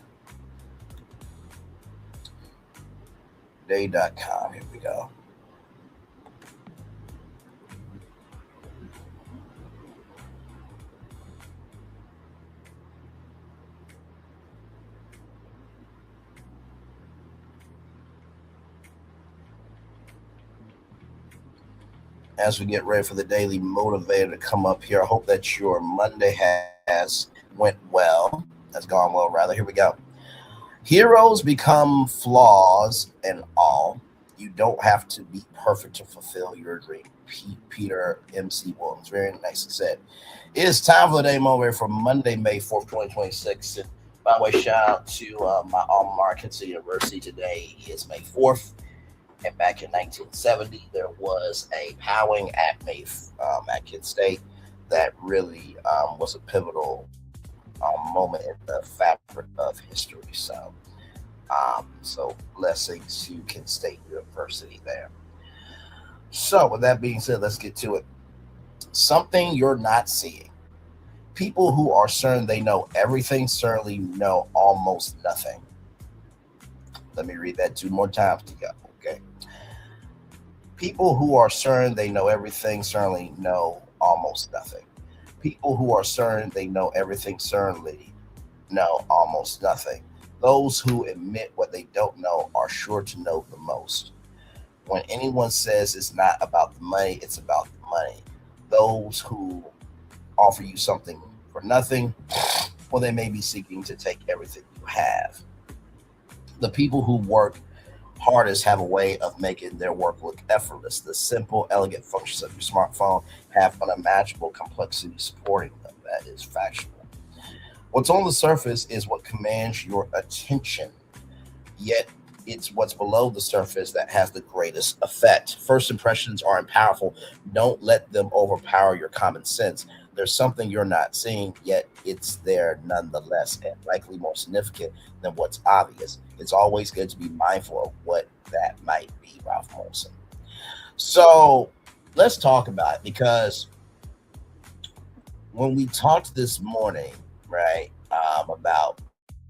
Day.com. Here we go. As we get ready for the daily motivator to come up here, I hope that your Monday has went well. Has gone well, rather. Here we go. Heroes become flaws and all. You don't have to be perfect to fulfill your dream. Peter M.C. Williams. Very nicely said. It is time for the day motivator for Monday, May 4th, 2026. By the way, shout out to my alma mater, Kent State University. Today is May 4th. And back in 1970, there was a powing at at Kent State that really was a pivotal moment in the fabric of history. So blessings to Kent State University there. So with that being said, let's get to it. Something you're not seeing. People who are certain they know everything certainly know almost nothing. Let me read that 2 more times to go. Okay. People who are certain they know everything certainly know almost nothing. People who are certain they know everything certainly know almost nothing. Those who admit what they don't know are sure to know the most. When anyone says it's not about the money, it's about the money. Those who offer you something for nothing, well, they may be seeking to take everything you have. The people who work hardest have a way of making their work look effortless. The simple, elegant functions of your smartphone have unimaginable complexity supporting them. That is factual. What's on the surface is what commands your attention, yet it's what's below the surface that has the greatest effect. First impressions are powerful. Don't let them overpower your common sense. There's something you're not seeing, yet it's there nonetheless, and likely more significant than what's obvious. It's always good to be mindful of what that might be, Ralph Molson. So let's talk about it, because when we talked this morning, right, about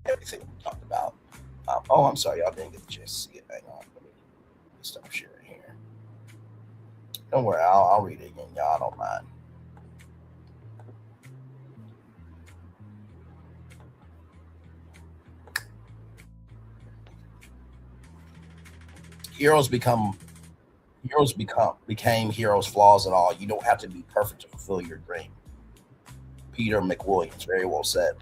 everything we talked about, oh, I'm sorry, y'all didn't get the chance to see it. Hang on, let me stop sharing here. Don't worry, I'll read it again, y'all. I don't mind. Became heroes, flaws and all. You don't have to be perfect to fulfill your dream. Peter McWilliams, very well said.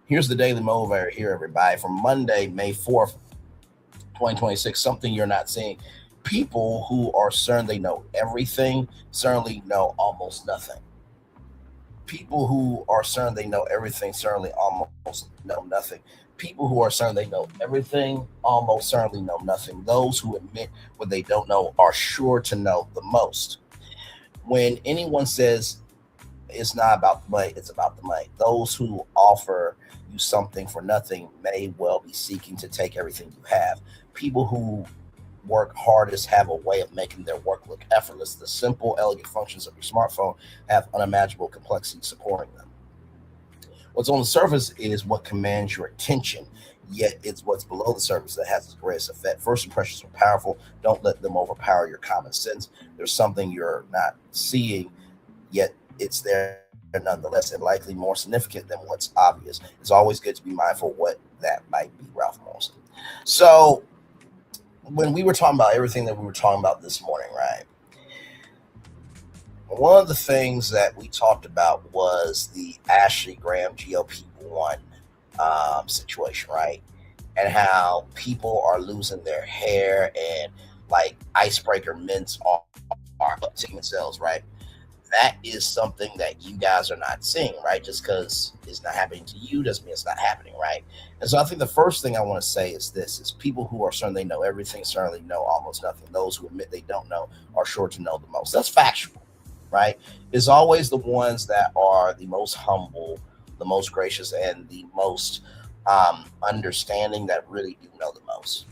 Here's the Daily Motivator here, everybody. From Monday, May 4th, 2026, something you're not seeing. People who are certain they know everything certainly know almost nothing. People who are certain they know everything certainly almost know nothing. People who are certain they know everything almost certainly know nothing. Those who admit what they don't know are sure to know the most. When anyone says it's not about the money, it's about the money. Those who offer you something for nothing may well be seeking to take everything you have. People who work hardest have a way of making their work look effortless. The simple, elegant functions of your smartphone have unimaginable complexity supporting them. What's on the surface is what commands your attention, yet it's what's below the surface that has the greatest effect. First impressions are powerful. Don't let them overpower your common sense. There's something you're not seeing, yet it's there nonetheless, and likely more significant than what's obvious. It's always good to be mindful of what that might be, Ralph Molson. So when we were talking about everything that we were talking about this morning, right, one of the things that we talked about was the Ashley Graham GOP1 situation, right? And how people are losing their hair and like icebreaker mints are taking themselves, right? That is something that you guys are not seeing, right? Just because it's not happening to you doesn't mean it's not happening, right? And so I think the first thing I want to say is this, is people who are certain they know everything certainly know almost nothing. Those who admit they don't know are sure to know the most. That's factual, right? It's always the ones that are the most humble, the most gracious, and the most understanding that really do know the most.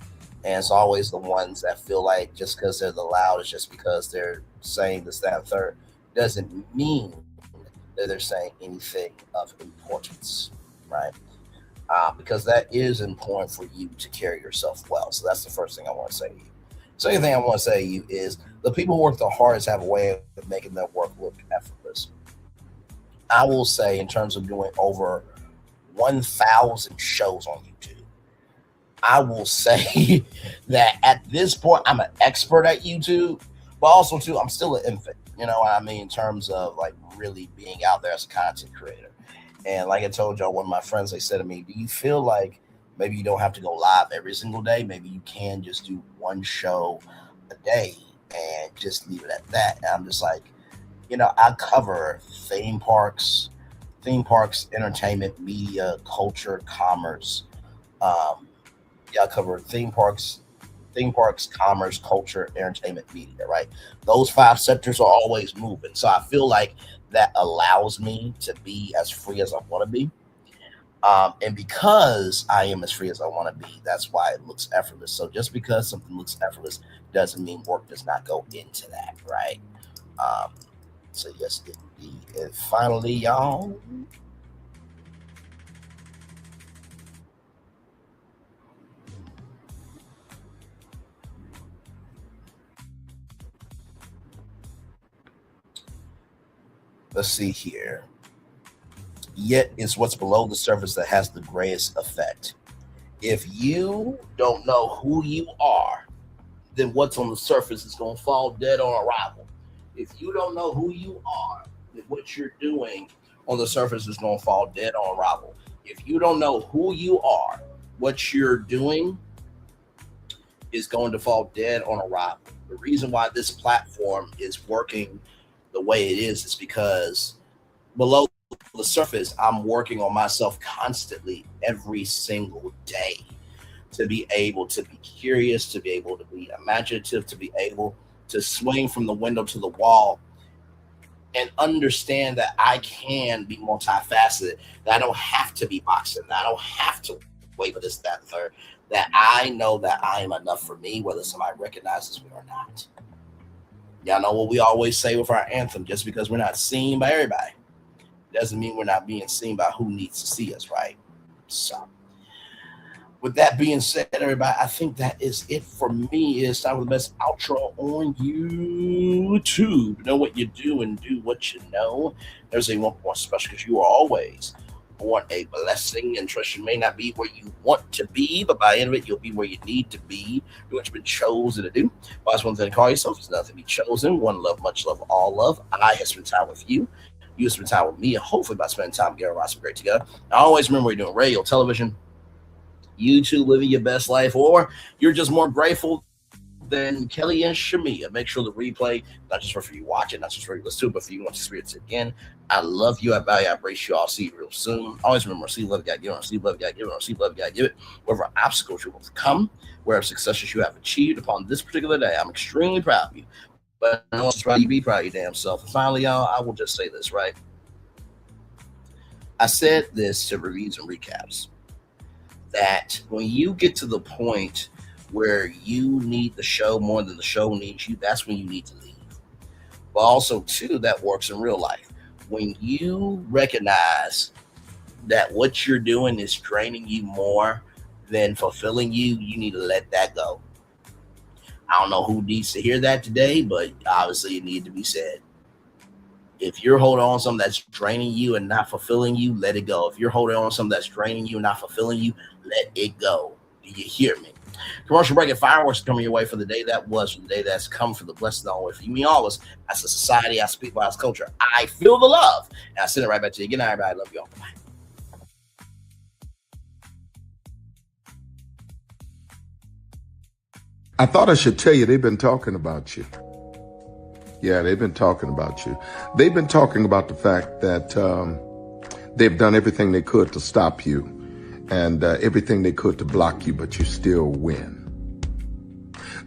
And it's always the ones that feel like just because they're the loudest, just because they're saying this, that, and third, doesn't mean that they're saying anything of importance, right? Because that is important for you to carry yourself well. So that's the first thing I want to say to you. Second thing I want to say to you is the people who work the hardest have a way of making their work look effortless. I will say, in terms of doing over 1,000 shows on YouTube, I will say that at this point, I'm an expert at YouTube, but also too, I'm still an infant. You know what I mean? In terms of like really being out there as a content creator. And like I told y'all, one of my friends, they said to me, do you feel like maybe you don't have to go live every single day? Maybe you can just do one show a day and just leave it at that. And I'm just like, you know, I cover theme parks, theme parks, entertainment, media, culture, commerce. Y'all covered theme parks, commerce, culture, entertainment, media, right? Those 5 sectors are always moving. So I feel like that allows me to be as free as I want to be. And because I am as free as I want to be, that's why it looks effortless. So just because something looks effortless doesn't mean work does not go into that, right? So yes, indeed. And finally, y'all, let's see here. Yet it's what's below the surface that has the greatest effect. If you don't know who you are, then what's on the surface is going to fall dead on arrival. If you don't know who you are, then what you're doing on the surface is going to fall dead on arrival. If you don't know who you are, what you're doing is going to fall dead on arrival. The reason why this platform is working the way it is because below the surface, I'm working on myself constantly every single day to be able to be curious, to be able to be imaginative, to be able to swing from the window to the wall and understand that I can be multifaceted, that I don't have to be boxing, that I don't have to wait for this, that, and third, that I know that I am enough for me, whether somebody recognizes me or not. Y'all know what we always say with our anthem, just because we're not seen by everybody doesn't mean we're not being seen by who needs to see us, right? So with that being said, everybody, I think that is it for me. It's time for the best outro on YouTube. Know what you do and do what you know. There's a one more special because you are always born a blessing, and trust you may not be where you want to be, but by the end of it, you'll be where you need to be. Do what you've been chosen to do. But one thing to call yourself is nothing to be chosen. One love, much love, all love. I have spent time with you. You spend time with me, and hopefully by spending time together, we'll some great together. Now, always remember we're doing radio, television, YouTube, living your best life, or you're just more grateful than Kelly and Shamia. Make sure the replay, not just for you watch it, not just for you listen to it, but for you want to experience it again. I love you, I value, I embrace you. I'll see you real soon. Always remember, see love, you gotta give it, see love, you gotta give it, see love, you gotta give it. Whatever obstacles you overcome, wherever successes you have achieved upon this particular day, I'm extremely proud of you. But I want to be proud of your damn self. And finally, y'all, I will just say this, right? I said this to reviews and recaps, that when you get to the point where you need the show more than the show needs you, that's when you need to leave. But also, too, that works in real life. When you recognize that what you're doing is draining you more than fulfilling you, you need to let that go. I don't know who needs to hear that today, but obviously it needed to be said. If you're holding on to something that's draining you and not fulfilling you, let it go. If you're holding on to something that's draining you and not fulfilling you, let it go. Do you hear me? Commercial break and fireworks coming your way for the day that was, for the day that's come, for the blessing always. For you, me, always. As a society, I speak by its culture. I feel the love. And I send it right back to you. Good night, everybody. I love you all. Bye.
I thought I should tell you they've been talking about you. Yeah, they've been talking about you. They've been talking about the fact that they've done everything they could to stop you and everything they could to block you, but you still win.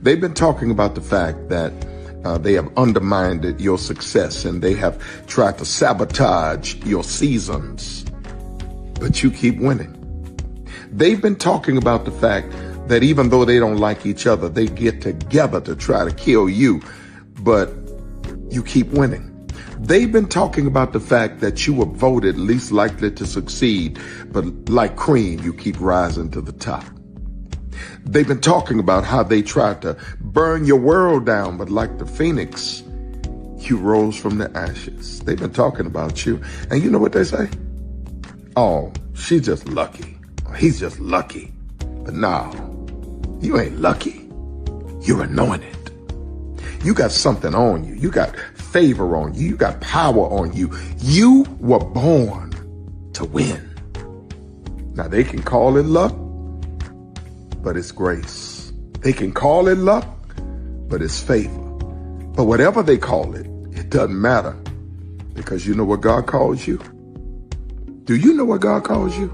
They've been talking about the fact that they have undermined your success and they have tried to sabotage your seasons, but you keep winning. They've been talking about the fact that even though they don't like each other, they get together to try to kill you, but you keep winning. They've been talking about the fact that you were voted least likely to succeed, but like cream, you keep rising to the top. They've been talking about how they tried to burn your world down, but like the phoenix, you rose from the ashes. They've been talking about you. And you know what they say? Oh, she's just lucky. He's just lucky. But no, you ain't lucky. You're anointed. You got something on you. You got favor on you. You got power on you. You were born to win. Now they can call it luck, but it's grace. They can call it luck, but it's favor. But whatever they call it, it doesn't matter, because you know what God calls you? Do you know what God calls you?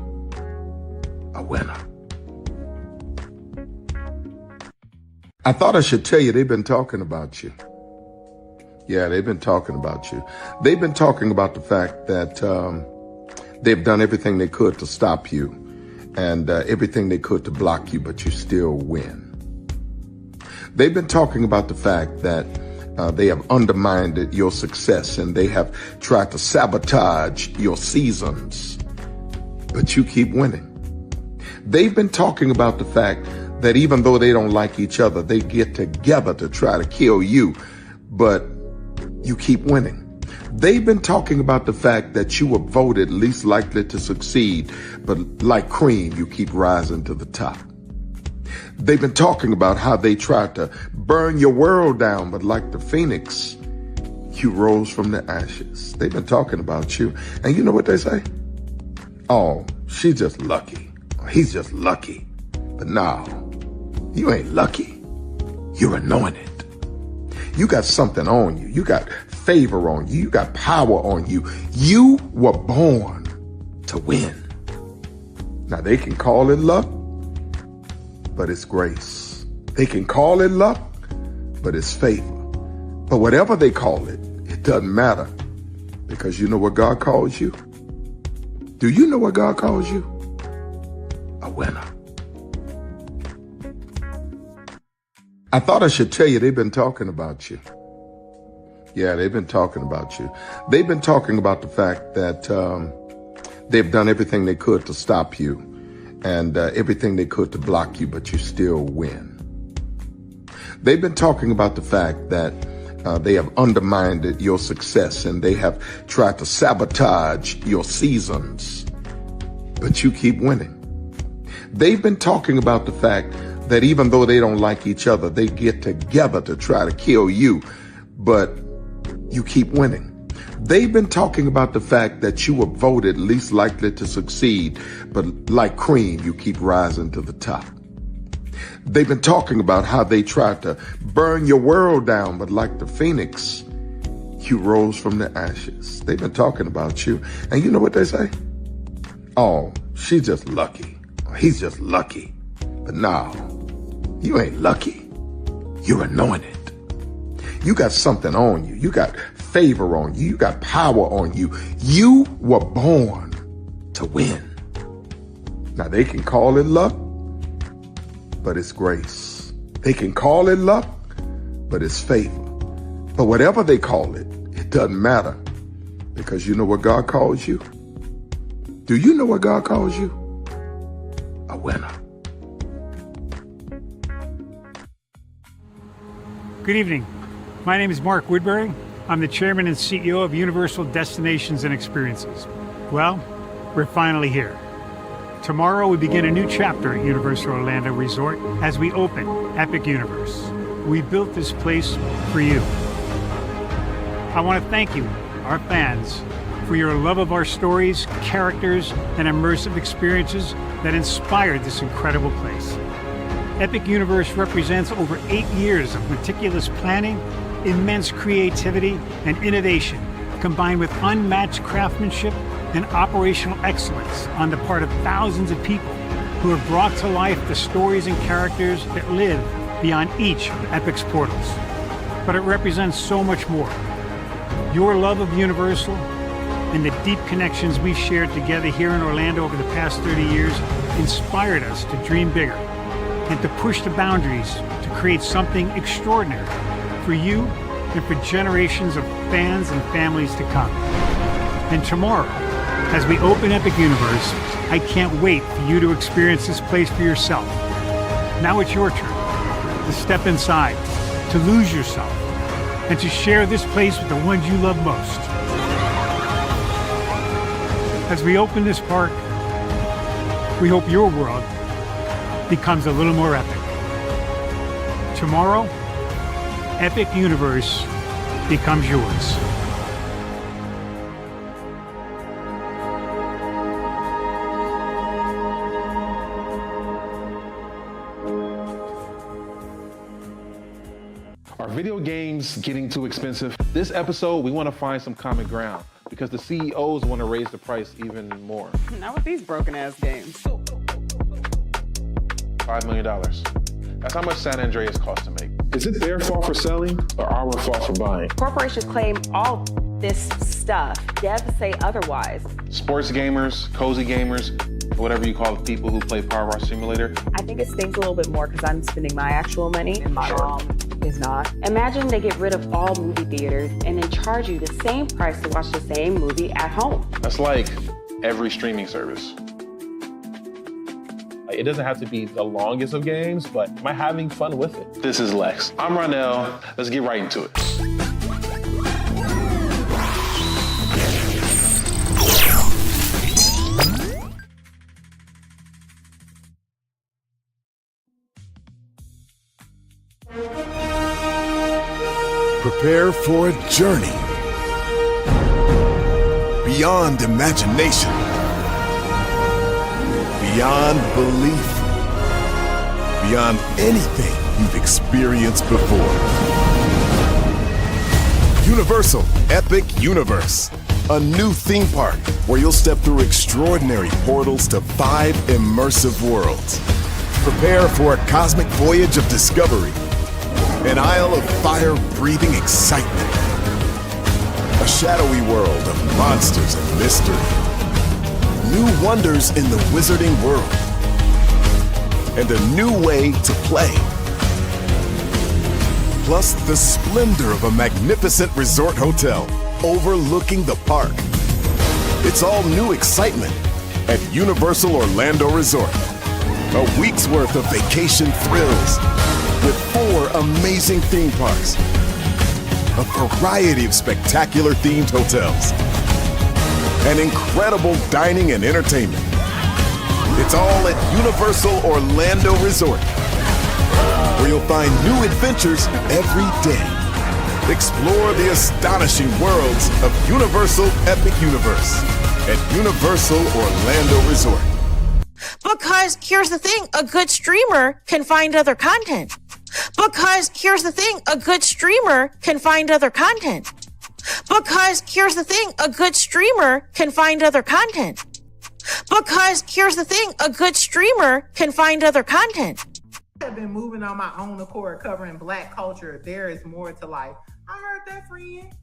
A winner. I thought I should tell you they've been talking about you. Yeah, they've been talking about you. They've been talking about the fact that they've done everything they could to stop you and everything they could to block you, but you still win. They've been talking about the fact that they have undermined your success and they have tried to sabotage your seasons, but you keep winning. They've been talking about the fact that even though they don't like each other, they get together to try to kill you, but you keep winning. They've been talking about the fact that you were voted least likely to succeed, but like cream, you keep rising to the top. They've been talking about how they tried to burn your world down, but like the phoenix, you rose from the ashes. They've been talking about you. And you know what they say? Oh, she's just lucky. He's just lucky. But no, you ain't lucky. You're anointed. You got something on you. You got favor on you. You got power on you. You were born to win. Now they can call it luck, but it's grace. They can call it luck, but it's favor. But whatever they call it, it doesn't matter, because you know what God calls you? Do you know what God calls you? A winner. I thought I should tell you they've been talking about you. Yeah, they've been talking about you. They've been talking about the fact that they've done everything they could to stop you and everything they could to block you, but you still win. They've been talking about the fact that they have undermined your success and they have tried to sabotage your seasons, but you keep winning. They've been talking about the fact that even though they don't like each other, they get together to try to kill you, but you keep winning. They've been talking about the fact that you were voted least likely to succeed, but like cream, you keep rising to the top. They've been talking about how they tried to burn your world down, but like the phoenix, you rose from the ashes. They've been talking about you. And you know what they say? Oh, she's just lucky. He's just lucky. But no, you ain't lucky. You're anointed. You got something on you. You got favor on you. You got power on you. You were born to win. Now they can call it luck, but it's grace. They can call it luck, but it's favor. But whatever they call it, it doesn't matter, because you know what God calls you? Do you know what God calls you? A winner.
Good evening. My name is Mark Woodbury. I'm the chairman and CEO of Universal Destinations and Experiences. Well, we're finally here. Tomorrow we begin a new chapter at Universal Orlando Resort as we open Epic Universe. We built this place for you. I want to thank you, our fans, for your love of our stories, characters, and immersive experiences that inspired this incredible place. Epic Universe represents over 8 years of meticulous planning, immense creativity, and innovation, combined with unmatched craftsmanship and operational excellence on the part of thousands of people who have brought to life the stories and characters that live beyond each of Epic's portals. But it represents so much more. Your love of Universal and the deep connections we've shared together here in Orlando over the past 30 years inspired us to dream bigger and to push the boundaries to create something extraordinary for you and for generations of fans and families to come. And tomorrow, as we open Epic Universe, I can't wait for you to experience this place for yourself. Now it's your turn to step inside, to lose yourself, and to share this place with the ones you love most. As we open this park, we hope your world becomes a little more epic. Tomorrow, Epic Universe becomes yours.
Are video games getting too expensive? This episode, we want to find some common ground. because the CEOs want to raise the price even more.
Not with these broken ass games.
$5 million. That's how much San Andreas costs to make.
Is it their fault for selling or our fault for buying?
Corporations claim all this stuff. Devs say otherwise.
Sports gamers, cozy gamers, whatever you call the people who play Power Wash Simulator.
I think it stings a little bit more because I'm spending my actual money and my mom is not. Imagine they get rid of all movie theaters and then charge you the same price to watch the same movie at home.
That's like every streaming service. It doesn't have to be the longest of games, but am I having fun with it? This is Lex. I'm Ronell. Let's get right into it.
Prepare for a journey beyond imagination, beyond belief, beyond anything you've experienced before. Universal Epic Universe, a new theme park where you'll step through extraordinary portals to 5 immersive worlds. Prepare for a cosmic voyage of discovery, an isle of fire-breathing excitement, a shadowy world of monsters and mystery, new wonders in the wizarding world, and a new way to play. Plus the splendor of a magnificent resort hotel overlooking the park. It's all new excitement at Universal Orlando Resort. A week's worth of vacation thrills with 4 amazing theme parks, a variety of spectacular themed hotels, and incredible dining and entertainment. It's all at Universal Orlando Resort, where you'll find new adventures every day. Explore the astonishing worlds of Universal Epic Universe at Universal Orlando Resort.
Because here's the thing, a good streamer can find other content. Because here's the thing, a good streamer can find other content. Because here's the thing, a good streamer can find other content. Because here's the thing, a good streamer can find other content.
I have been moving on my own accord, covering Black culture. There is more to life. I heard that, friend.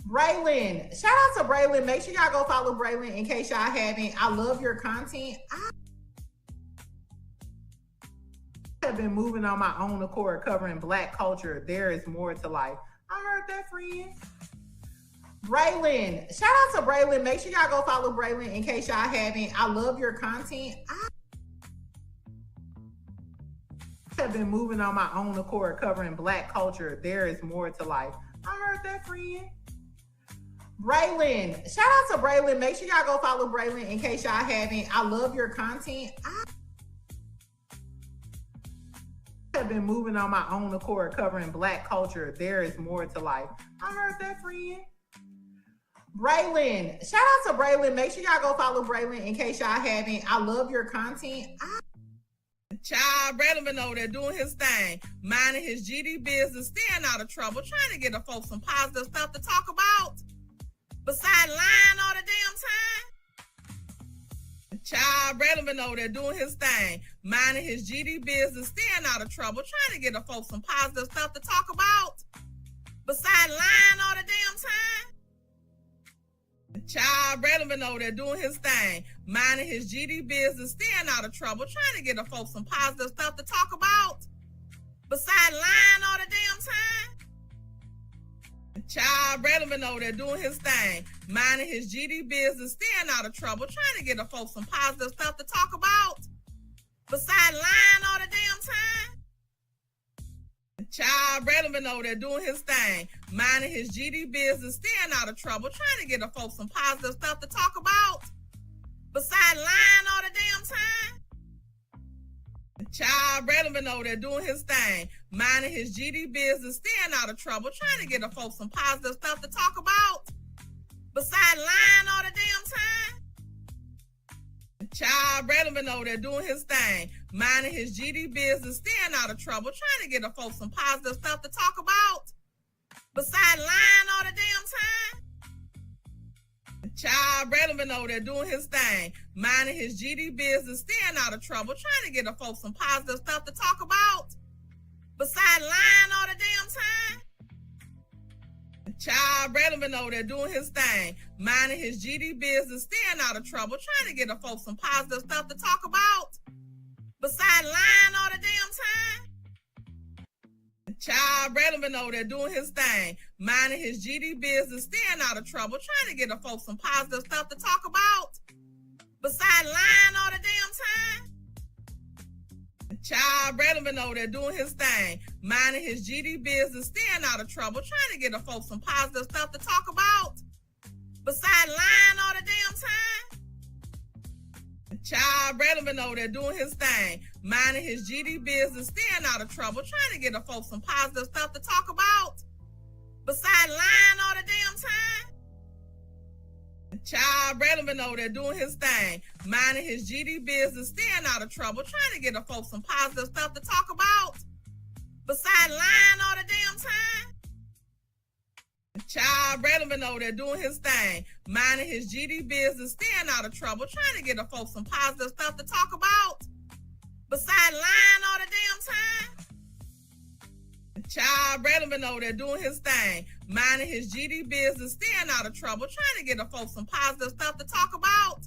Braylon, shout out to Braylon. Make sure y'all go follow Braylon in case y'all haven't. I love your content. I have been moving on my own accord, covering Black culture. There is more to life. I heard that, friend. Braylon, shout out to Braylon. Make sure y'all go follow Braylon in case y'all haven't. I love your content. I have been moving on my own accord, covering Black culture. There is more to life. I heard that, friend. Braylon, shout out to Braylon. Make sure y'all go follow Braylon in case y'all haven't. I love your content. I have been moving on my own accord, covering Black culture. There is more to life. I heard that, friend. Braylon, shout out to Braylon. Make sure y'all go follow Braylon in case y'all haven't. I love your content.
Child, Braylon been over there doing his thing, minding his GD business, staying out of trouble, trying to get the folks some positive stuff to talk about. Besides lying all the damn time. Child, Braylon been over there doing his thing, minding his GD business, staying out of trouble, trying to get the folks some positive stuff to talk about. Besides lying all the damn time. Child, Braylon been over there doing his thing, minding his GD business, staying out of trouble, trying to get the folks some positive stuff to talk about. Besides lying all the damn time. Child, Braylon been over there doing his thing, minding his GD business, staying out of trouble, trying to get the folks some positive stuff to talk about. Besides lying all the damn time. Child, Braylon been over there doing his thing, minding his GD business, staying out of trouble, trying to get the folks some positive stuff to talk about. Besides lying all the damn time. Child, Braylon been over there doing his thing, minding his GD business, staying out of trouble, trying to get the folks some positive stuff to talk about. Besides lying all the damn time. Child, Braylon been over there doing his thing, minding his GD business, staying out of trouble, trying to get the folks some positive stuff to talk about. Besides lying all the damn time. Child, Braylon been over there doing his thing, minding his GD business, staying out of trouble, trying to get the folks some positive stuff to talk about. Besides lying all the damn time. Child, Braylon been over there doing his thing, minding his GD business, staying out of trouble, trying to get the folks some positive stuff to talk about. Besides lying all the damn time. Child, Braylon been over there doing his thing, minding his GD business, staying out of trouble, trying to get the folks some positive stuff to talk about. Besides lying all the damn time. Child, Braylon been over there doing his thing, minding his GD business, staying out of trouble, trying to get the folks some positive stuff to talk about. Besides lying all the damn time. Child, Braylon been over there doing his thing, minding his GD business, staying out of trouble, trying to get the folks some positive stuff to talk about. Besides lying all the damn time. Child, Braylon been over there doing his thing, minding his GD business, staying out of trouble, trying to get the folks some positive stuff to talk about. Besides lying all the damn time. Child, Braylon been over there doing his thing, minding his GD business, staying out of trouble, trying to get the folks some positive stuff to talk about. Besides lying all the damn time. Child, Braylon been over there doing his thing, minding his GD business, staying out of trouble, trying to get the folks some positive stuff to talk about.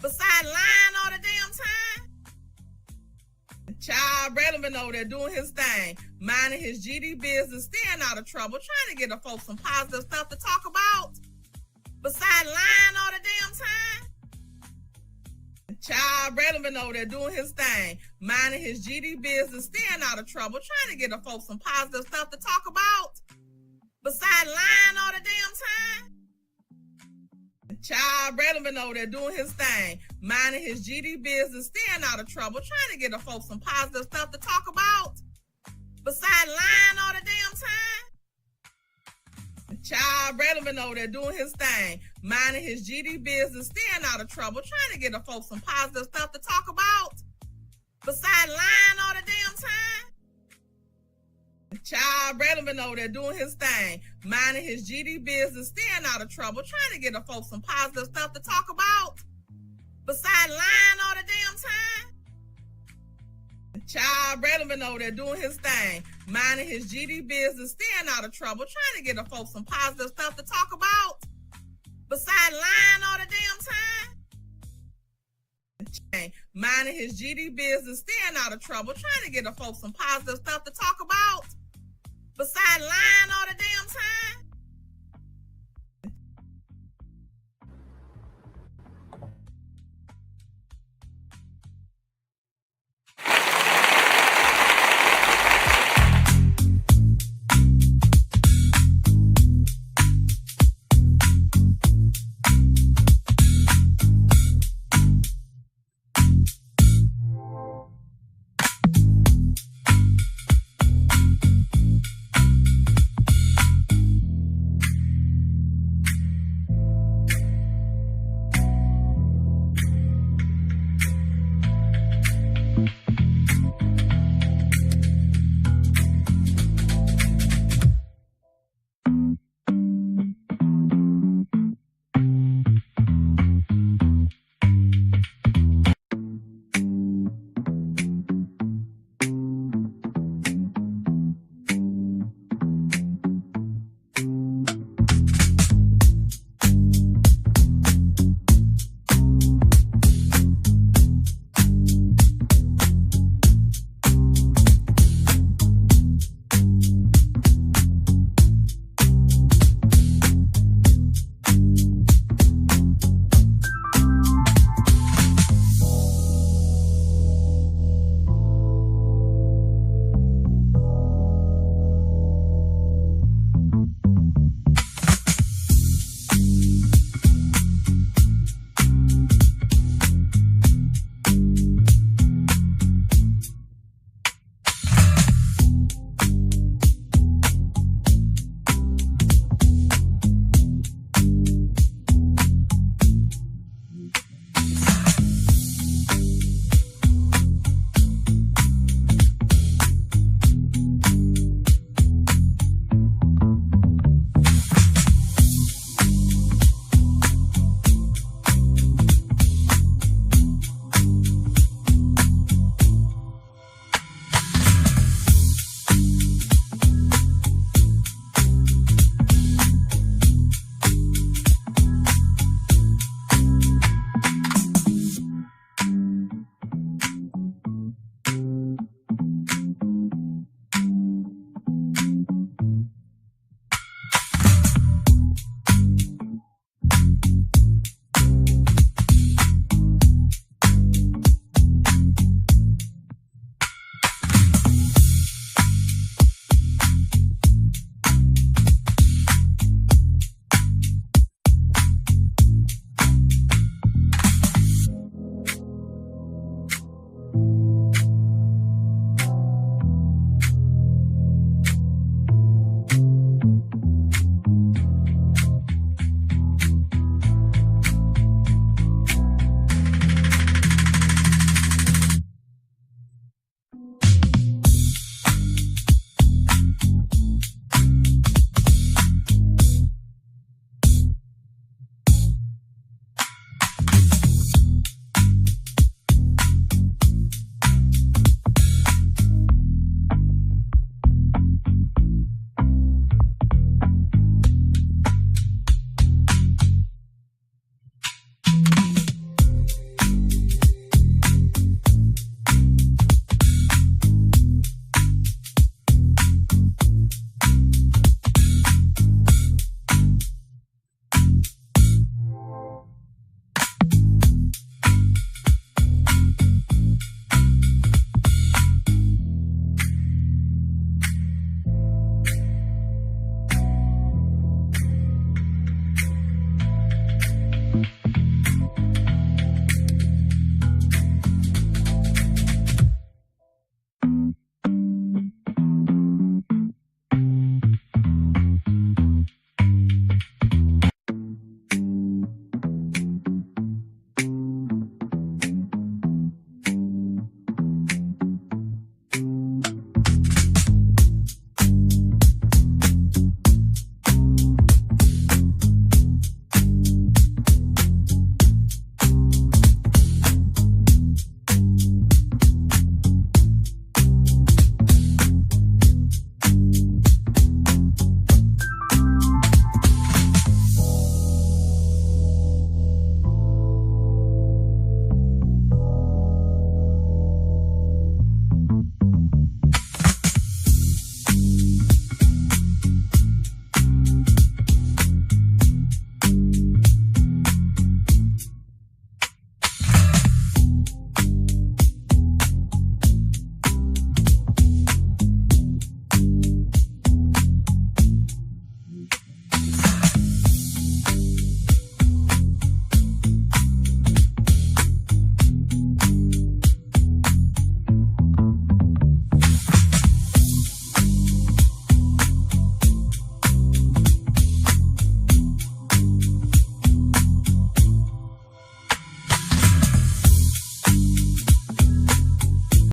Besides lying all the damn time. Child, Braylon been over there doing his thing, minding his GD business, staying out of trouble, trying to get the folks some positive stuff to talk about. Besides lying all the damn time. Child, Braylon been over there doing his thing, minding his GD business, staying out of trouble, trying to get the folks some positive stuff to talk about. Besides lying all the damn time. Child, Braylon been over there doing his thing, minding his GD business, staying out of trouble, trying to get the folks some positive stuff to talk about. Besides lying all the damn time. Child, Braylon been over there doing his thing, minding his GD business, staying out of trouble, trying to get the folks some positive stuff to talk about. Besides lying all the damn time. Child, Braylon been over there doing his thing, minding his GD business, staying out of trouble, trying to get the folks some positive stuff to talk about. Besides lying all the damn time. Child, Braylon been over there doing his thing, minding his GD business, staying out of trouble, trying to get the folks some positive stuff to talk about. Besides lying all the damn time. Minding his GD business, staying out of trouble, trying to get the folks some positive stuff to talk about. Besides lying all the damn